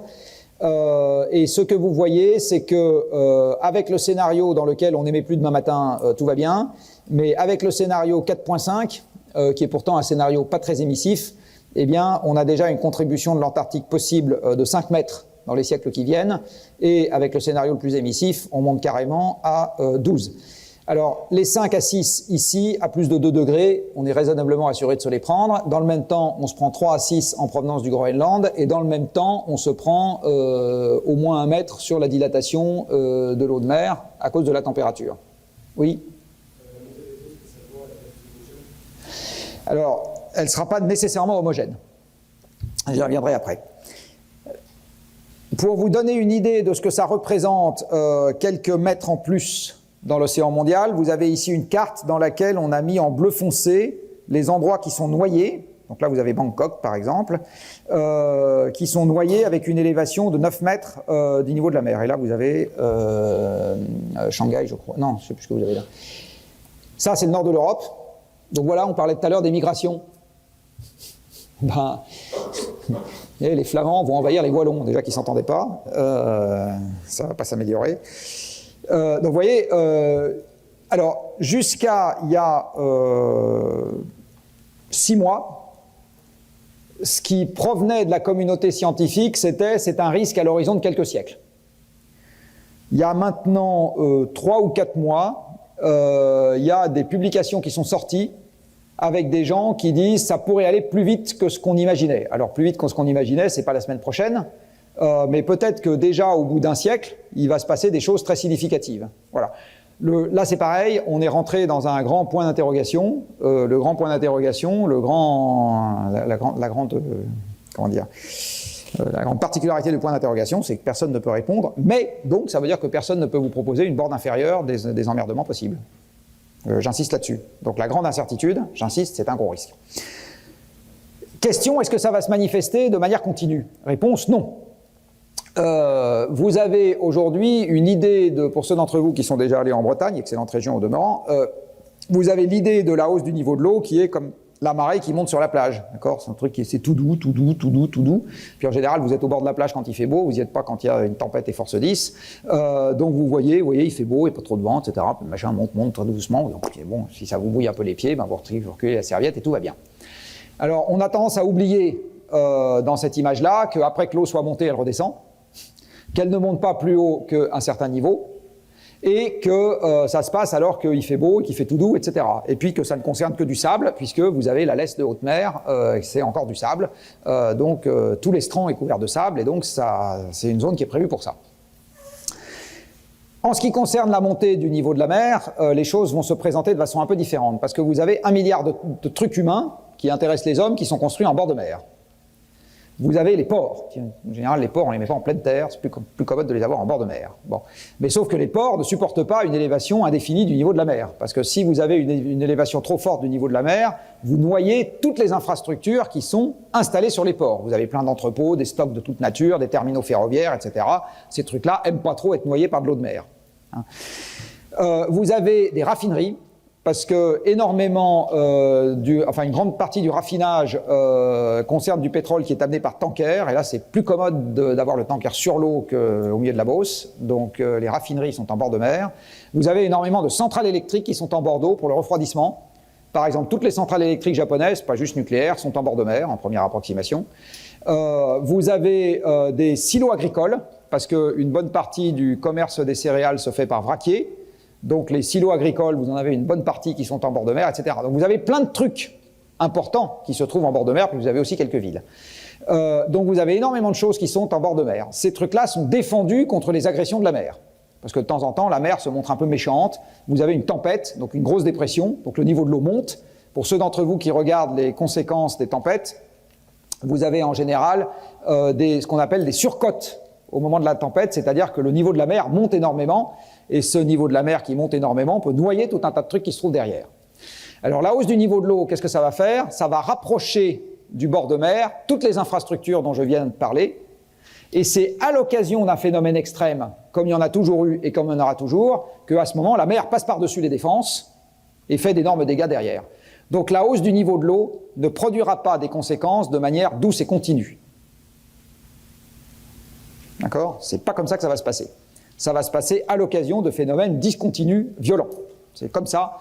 et ce que vous voyez, c'est que avec le scénario dans lequel on n'émet plus demain matin, tout va bien, mais avec le scénario 4.5, qui est pourtant un scénario pas très émissif, eh bien, on a déjà une contribution de l'Antarctique possible de 5 mètres dans les siècles qui viennent, et avec le scénario le plus émissif, on monte carrément à 12. Alors, les 5 à 6 ici, à plus de 2 degrés, on est raisonnablement assuré de se les prendre. Dans le même temps, on se prend 3 à 6 en provenance du Groenland, et dans le même temps, on se prend au moins 1 mètre sur la dilatation de l'eau de mer à cause de la température. Oui ? Alors, elle ne sera pas nécessairement homogène. J'y reviendrai après. Pour vous donner une idée de ce que ça représente, quelques mètres en plus dans l'océan mondial, vous avez ici une carte dans laquelle on a mis en bleu foncé les endroits qui sont noyés. Donc là, vous avez Bangkok, par exemple, qui sont noyés avec une élévation de 9 mètres du niveau de la mer. Et là, vous avez Shanghai, je crois. Non, je ne sais plus ce que vous avez là. Ça, c'est le nord de l'Europe. Donc voilà, on parlait tout à l'heure des migrations. Ben, les Flamands vont envahir les Wallons, déjà qu'ils ne s'entendaient pas. Ça ne va pas s'améliorer. Donc vous voyez, alors jusqu'à il y a 6 mois, ce qui provenait de la communauté scientifique, c'est un risque à l'horizon de quelques siècles. Il y a maintenant 3 ou 4 mois, il y a des publications qui sont sorties avec des gens qui disent ça pourrait aller plus vite que ce qu'on imaginait. Alors plus vite que ce qu'on imaginait, c'est pas la semaine prochaine, mais peut-être que déjà au bout d'un siècle, il va se passer des choses très significatives. Voilà. Là c'est pareil, on est rentré dans un grand point d'interrogation. Le grand point d'interrogation, la grande, comment dire, La grande particularité du point d'interrogation, c'est que personne ne peut répondre, mais donc ça veut dire que personne ne peut vous proposer une borne inférieure des emmerdements possibles. J'insiste là-dessus. Donc la grande incertitude, j'insiste, c'est un gros risque. Question, est-ce que ça va se manifester de manière continue? Réponse, non. Vous avez aujourd'hui une idée, pour ceux d'entre vous qui sont déjà allés en Bretagne, excellente région au demeurant, vous avez l'idée de la hausse du niveau de l'eau qui est comme la marée qui monte sur la plage, d'accord? C'est un truc qui c'est tout doux, tout doux, tout doux, tout doux. Puis en général, vous êtes au bord de la plage quand il fait beau, vous n'y êtes pas quand il y a une tempête et force 10. Donc vous voyez, il fait beau, il n'y a pas trop de vent, etc. Puis le machin monte très doucement. Donc bon, si ça vous bouille un peu les pieds, ben vous reculez la serviette et tout va bien. Alors on a tendance à oublier dans cette image-là qu'après que l'eau soit montée, elle redescend, qu'elle ne monte pas plus haut qu'un certain niveau, et que ça se passe alors qu'il fait beau, qu'il fait tout doux, etc. Et puis que ça ne concerne que du sable, puisque vous avez la laisse de haute mer, c'est encore du sable, donc tout l'estran est couvert de sable, et donc c'est une zone qui est prévue pour ça. En ce qui concerne la montée du niveau de la mer, les choses vont se présenter de façon un peu différente, parce que vous avez 1 milliard de trucs humains qui intéressent les hommes, qui sont construits en bord de mer. Vous avez les ports. En général, les ports, on les met pas en pleine terre, c'est plus commode de les avoir en bord de mer. Bon. Mais sauf que les ports ne supportent pas une élévation indéfinie du niveau de la mer. Parce que si vous avez une élévation trop forte du niveau de la mer, vous noyez toutes les infrastructures qui sont installées sur les ports. Vous avez plein d'entrepôts, des stocks de toute nature, des terminaux ferroviaires, etc. Ces trucs-là aiment pas trop être noyés par de l'eau de mer. Vous avez des raffineries, parce que énormément, une grande partie du raffinage concerne du pétrole qui est amené par tanker, et là c'est plus commode d'avoir le tanker sur l'eau qu'au milieu de la Beauce, donc les raffineries sont en bord de mer. Vous avez énormément de centrales électriques qui sont en bord d'eau pour le refroidissement. Par exemple, toutes les centrales électriques japonaises, pas juste nucléaires, sont en bord de mer, en première approximation. Vous avez des silos agricoles, parce qu'une bonne partie du commerce des céréales se fait par vraquier. Donc les silos agricoles, vous en avez une bonne partie qui sont en bord de mer, etc. Donc vous avez plein de trucs importants qui se trouvent en bord de mer, puis vous avez aussi quelques villes. Donc vous avez énormément de choses qui sont en bord de mer. Ces trucs-là sont défendus contre les agressions de la mer. Parce que de temps en temps, la mer se montre un peu méchante. Vous avez une tempête, donc une grosse dépression, donc le niveau de l'eau monte. Pour ceux d'entre vous qui regardent les conséquences des tempêtes, vous avez en général ce qu'on appelle des surcotes au moment de la tempête, c'est-à-dire que le niveau de la mer monte énormément, et ce niveau de la mer qui monte énormément peut noyer tout un tas de trucs qui se trouvent derrière. Alors la hausse du niveau de l'eau, qu'est-ce que ça va faire? Ça va rapprocher du bord de mer toutes les infrastructures dont je viens de parler, et c'est à l'occasion d'un phénomène extrême, comme il y en a toujours eu et comme il y en aura toujours, qu'à ce moment la mer passe par-dessus les défenses et fait d'énormes dégâts derrière. Donc la hausse du niveau de l'eau ne produira pas des conséquences de manière douce et continue. D'accord? C'est pas comme ça que ça va se passer. Ça va se passer à l'occasion de phénomènes discontinus violents. C'est comme ça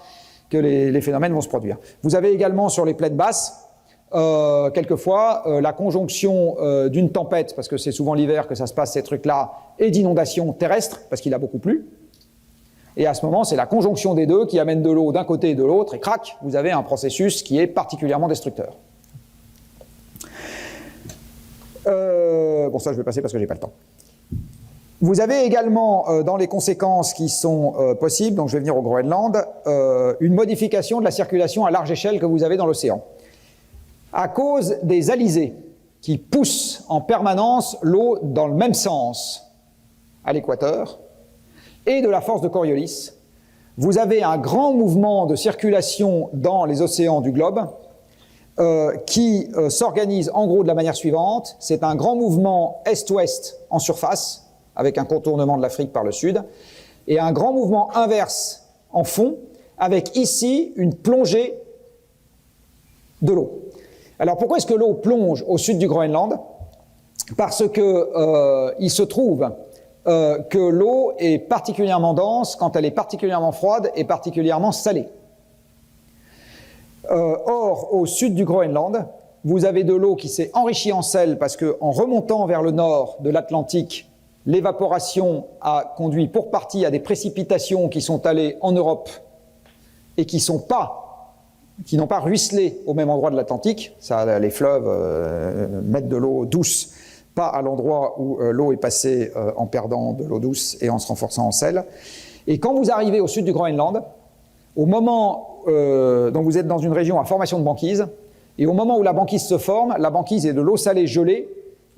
que les phénomènes vont se produire. Vous avez également sur les plaines basses, quelquefois, la conjonction d'une tempête, parce que c'est souvent l'hiver que ça se passe ces trucs-là, et d'inondations terrestres, parce qu'il a beaucoup plu. Et à ce moment, c'est la conjonction des deux qui amène de l'eau d'un côté et de l'autre, et crac, vous avez un processus qui est particulièrement destructeur. Bon, ça je vais passer parce que j'ai pas le temps. Vous avez également, dans les conséquences qui sont possibles, donc je vais venir au Groenland, une modification de la circulation à large échelle que vous avez dans l'océan. À cause des alizés qui poussent en permanence l'eau dans le même sens à l'équateur, et de la force de Coriolis, vous avez un grand mouvement de circulation dans les océans du globe qui s'organise en gros de la manière suivante. C'est un grand mouvement est-ouest en surface, avec un contournement de l'Afrique par le sud, et un grand mouvement inverse en fond, avec ici une plongée de l'eau. Alors pourquoi est-ce que l'eau plonge au sud du Groenland? Parce que il se trouve que l'eau est particulièrement dense quand elle est particulièrement froide et particulièrement salée. Or, au sud du Groenland, vous avez de l'eau qui s'est enrichie en sel parce qu'en remontant vers le nord de l'Atlantique, l'évaporation a conduit pour partie à des précipitations qui sont allées en Europe et qui n'ont pas ruisselé au même endroit de l'Atlantique. Les fleuves mettent de l'eau douce, pas à l'endroit où l'eau est passée en perdant de l'eau douce et en se renforçant en sel. Et quand vous arrivez au sud du Groenland, au moment donc vous êtes dans une région à formation de banquise, et au moment où la banquise se forme, la banquise est de l'eau salée gelée,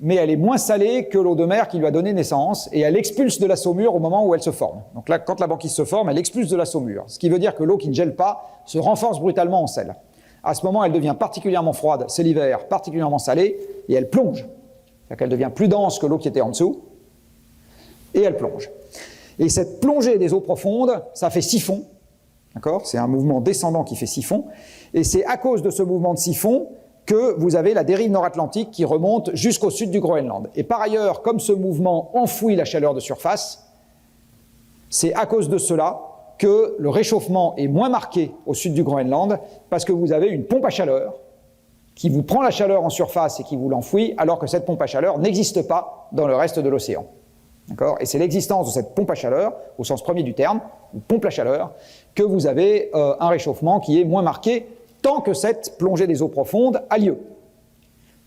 mais elle est moins salée que l'eau de mer qui lui a donné naissance, et elle expulse de la saumure au moment où elle se forme. Donc là, quand la banquise se forme, elle expulse de la saumure, ce qui veut dire que l'eau qui ne gèle pas se renforce brutalement en sel. À ce moment, elle devient particulièrement froide, c'est l'hiver, particulièrement salée, et elle plonge. C'est-à-dire qu'elle devient plus dense que l'eau qui était en dessous, et elle plonge. Et cette plongée des eaux profondes, ça fait siphon, d'accord ? C'est un mouvement descendant qui fait siphon, et c'est à cause de ce mouvement de siphon que vous avez la dérive nord-atlantique qui remonte jusqu'au sud du Groenland. Et par ailleurs, comme ce mouvement enfouit la chaleur de surface, c'est à cause de cela que le réchauffement est moins marqué au sud du Groenland, parce que vous avez une pompe à chaleur qui vous prend la chaleur en surface et qui vous l'enfouit, alors que cette pompe à chaleur n'existe pas dans le reste de l'océan. D'accord ? Et c'est l'existence de cette pompe à chaleur, au sens premier du terme, ou pompe à chaleur, que vous avez un réchauffement qui est moins marqué tant que cette plongée des eaux profondes a lieu.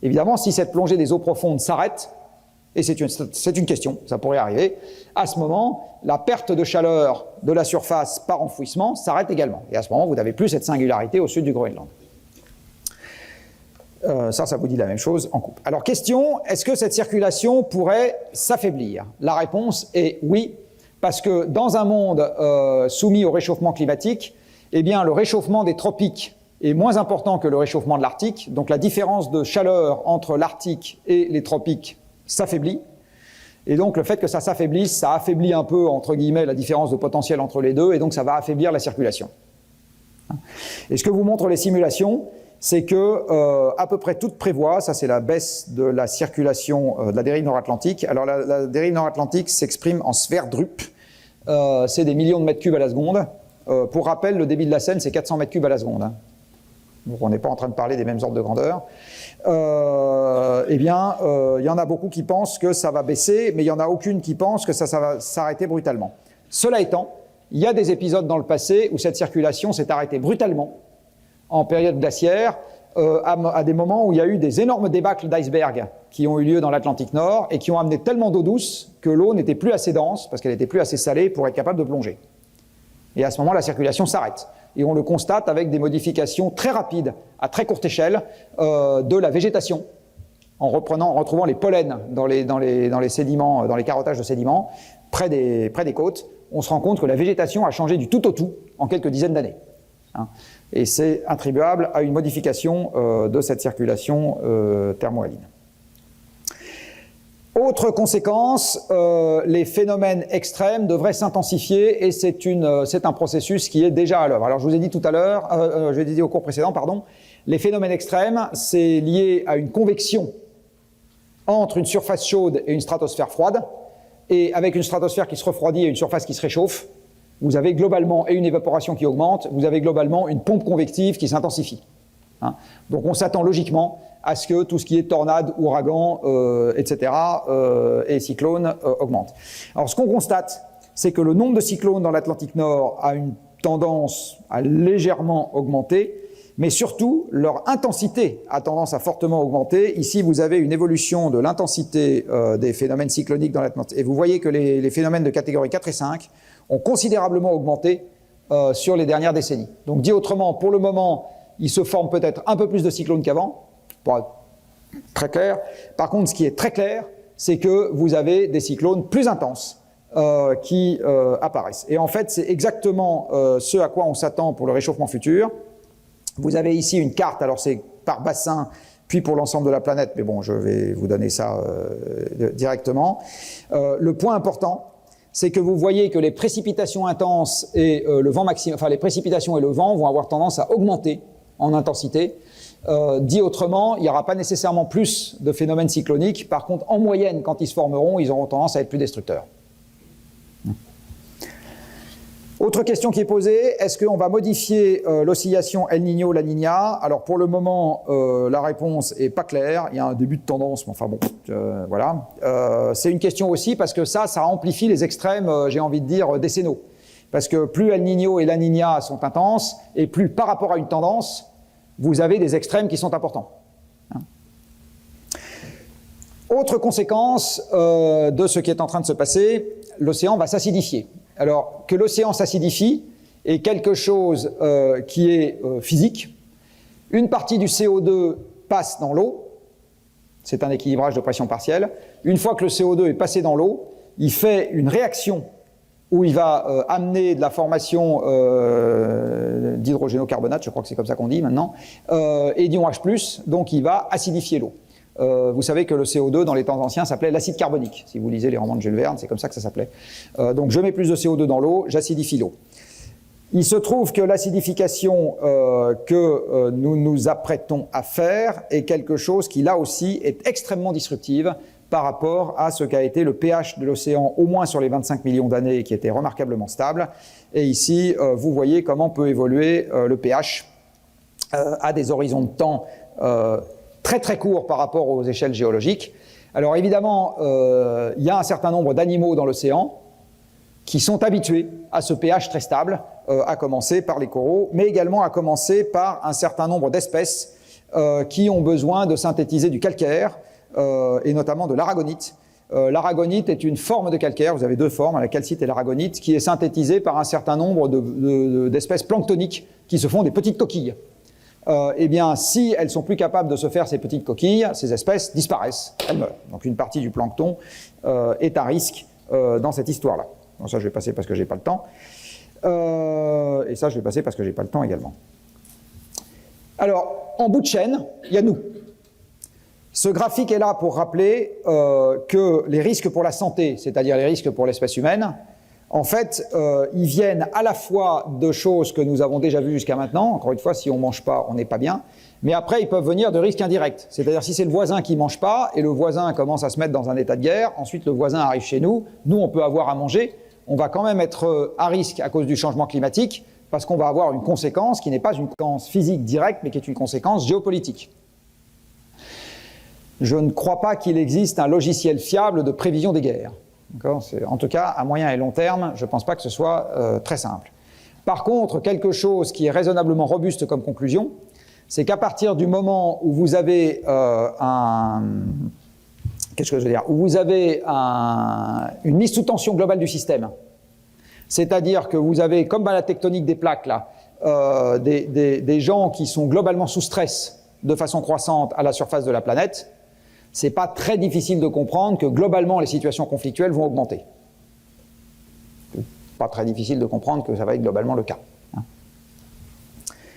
Évidemment, si cette plongée des eaux profondes s'arrête, et c'est une question, ça pourrait arriver, à ce moment, la perte de chaleur de la surface par enfouissement s'arrête également. Et à ce moment, vous n'avez plus cette singularité au sud du Groenland. Ça vous dit la même chose en coupe. Alors, question, est-ce que cette circulation pourrait s'affaiblir ? La réponse est oui, parce que dans un monde soumis au réchauffement climatique, eh bien, le réchauffement des tropiques est moins important que le réchauffement de l'Arctique, donc la différence de chaleur entre l'Arctique et les tropiques s'affaiblit, et donc le fait que ça s'affaiblisse, ça affaiblit un peu, entre guillemets, la différence de potentiel entre les deux, et donc ça va affaiblir la circulation. Et ce que vous montrent les simulations, c'est que à peu près tout prévoit, ça c'est la baisse de la circulation de la dérive nord-atlantique. Alors la dérive nord-atlantique s'exprime en Sverdrup, c'est des millions de mètres cubes à la seconde. Pour rappel, le débit de la Seine, c'est 400 mètres cubes à la seconde. Hein. Donc on n'est pas en train de parler des mêmes ordres de grandeur. Eh bien, il y en a beaucoup qui pensent que ça va baisser, mais il n'y en a aucune qui pense que ça va s'arrêter brutalement. Cela étant, il y a des épisodes dans le passé où cette circulation s'est arrêtée brutalement, en période glaciaire, à des moments où il y a eu des énormes débâcles d'iceberg qui ont eu lieu dans l'Atlantique Nord et qui ont amené tellement d'eau douce que l'eau n'était plus assez dense, parce qu'elle n'était plus assez salée pour être capable de plonger. Et à ce moment, la circulation s'arrête. Et on le constate avec des modifications très rapides, à très courte échelle, de la végétation, en retrouvant les pollens dans les sédiments, dans les carottages de sédiments, près des côtes. On se rend compte que la végétation a changé du tout au tout en quelques dizaines d'années. Hein. Et c'est attribuable à une modification de cette circulation thermohaline. Autre conséquence, les phénomènes extrêmes devraient s'intensifier et c'est un processus qui est déjà à l'œuvre. Alors je vous ai dit tout à l'heure, je l'ai dit au cours précédent, pardon, les phénomènes extrêmes, c'est lié à une convection entre une surface chaude et une stratosphère froide, et avec une stratosphère qui se refroidit et une surface qui se réchauffe, vous avez globalement, et une évaporation qui augmente, vous avez globalement une pompe convective qui s'intensifie. Hein. Donc on s'attend logiquement à ce que tout ce qui est tornade, ouragan, etc., et cyclone augmente. Alors ce qu'on constate, c'est que le nombre de cyclones dans l'Atlantique Nord a une tendance à légèrement augmenter, mais surtout leur intensité a tendance à fortement augmenter. Ici, vous avez une évolution de l'intensité des phénomènes cycloniques dans l'Atlantique, et vous voyez que les phénomènes de catégorie 4 et 5 ont considérablement augmenté sur les dernières décennies. Donc dit autrement, pour le moment, il se forme peut-être un peu plus de cyclones qu'avant, pour être très clair. Par contre, ce qui est très clair, c'est que vous avez des cyclones plus intenses qui apparaissent. Et en fait, c'est exactement ce à quoi on s'attend pour le réchauffement futur. Vous avez ici une carte, alors c'est par bassin, puis pour l'ensemble de la planète, mais bon, je vais vous donner ça directement. Le point important, c'est que vous voyez que les précipitations intenses et le vent maximum, enfin les précipitations et le vent vont avoir tendance à augmenter en intensité. Dit autrement, il n'y aura pas nécessairement plus de phénomènes cycloniques. Par contre, en moyenne, quand ils se formeront, ils auront tendance à être plus destructeurs. Autre question qui est posée, est-ce qu'on va modifier l'oscillation El Niño, La Niña? Alors pour le moment, la réponse est pas claire. Il y a un début de tendance, mais enfin bon, voilà. C'est une question aussi parce que ça amplifie les extrêmes, j'ai envie de dire, décennaux. Parce que plus El Niño et La Niña sont intenses, et plus par rapport à une tendance, vous avez des extrêmes qui sont importants. Hein. Autre conséquence de ce qui est en train de se passer, l'océan va s'acidifier. Alors, que l'océan s'acidifie est quelque chose qui est physique. Une partie du CO2 passe dans l'eau, c'est un équilibrage de pression partielle. Une fois que le CO2 est passé dans l'eau, il fait une réaction où il va amener de la formation d'hydrogénocarbonate, je crois que c'est comme ça qu'on dit maintenant, et d'ion H+, donc il va acidifier l'eau. Vous savez que le CO2, dans les temps anciens, s'appelait l'acide carbonique. Si vous lisez les romans de Jules Verne, c'est comme ça que ça s'appelait. Donc je mets plus de CO2 dans l'eau, j'acidifie l'eau. Il se trouve que l'acidification que nous nous apprêtons à faire est quelque chose qui, là aussi, est extrêmement disruptive par rapport à ce qu'a été le pH de l'océan, au moins sur les 25 millions d'années, qui était remarquablement stable. Et ici, vous voyez comment peut évoluer le pH à des horizons de temps très très courts par rapport aux échelles géologiques. Alors évidemment, il y a un certain nombre d'animaux dans l'océan qui sont habitués à ce pH très stable, à commencer par les coraux, mais également à commencer par un certain nombre d'espèces qui ont besoin de synthétiser du calcaire, et notamment de l'aragonite. L'aragonite est une forme de calcaire, vous avez deux formes, la calcite et l'aragonite, qui est synthétisée par un certain nombre d'espèces planctoniques qui se font des petites coquilles. Eh bien, si elles sont plus capables de se faire ces petites coquilles, ces espèces disparaissent, elles meurent. Donc une partie du plancton est à risque dans cette histoire-là. Donc ça, je vais passer parce que j'ai pas le temps. Et ça, je vais passer parce que j'ai pas le temps également. Alors, en bout de chaîne, il y a nous. Ce graphique est là pour rappeler que les risques pour la santé, c'est-à-dire les risques pour l'espèce humaine, en fait, ils viennent à la fois de choses que nous avons déjà vues jusqu'à maintenant. Encore une fois, si on ne mange pas, on n'est pas bien. Mais après, ils peuvent venir de risques indirects. C'est-à-dire si c'est le voisin qui ne mange pas et le voisin commence à se mettre dans un état de guerre, ensuite le voisin arrive chez nous, nous on peut avoir à manger, on va quand même être à risque à cause du changement climatique parce qu'on va avoir une conséquence qui n'est pas une conséquence physique directe mais qui est une conséquence géopolitique. Je ne crois pas qu'il existe un logiciel fiable de prévision des guerres. En tout cas, à moyen et long terme, je ne pense pas que ce soit très simple. Par contre, quelque chose qui est raisonnablement robuste comme conclusion, c'est qu'à partir du moment où vous avez une mise sous tension globale du système, c'est-à-dire que vous avez, comme dans la tectonique des plaques, là, des gens qui sont globalement sous stress de façon croissante à la surface de la planète, c'est pas très difficile de comprendre que globalement les situations conflictuelles vont augmenter. Pas très difficile de comprendre que ça va être globalement le cas.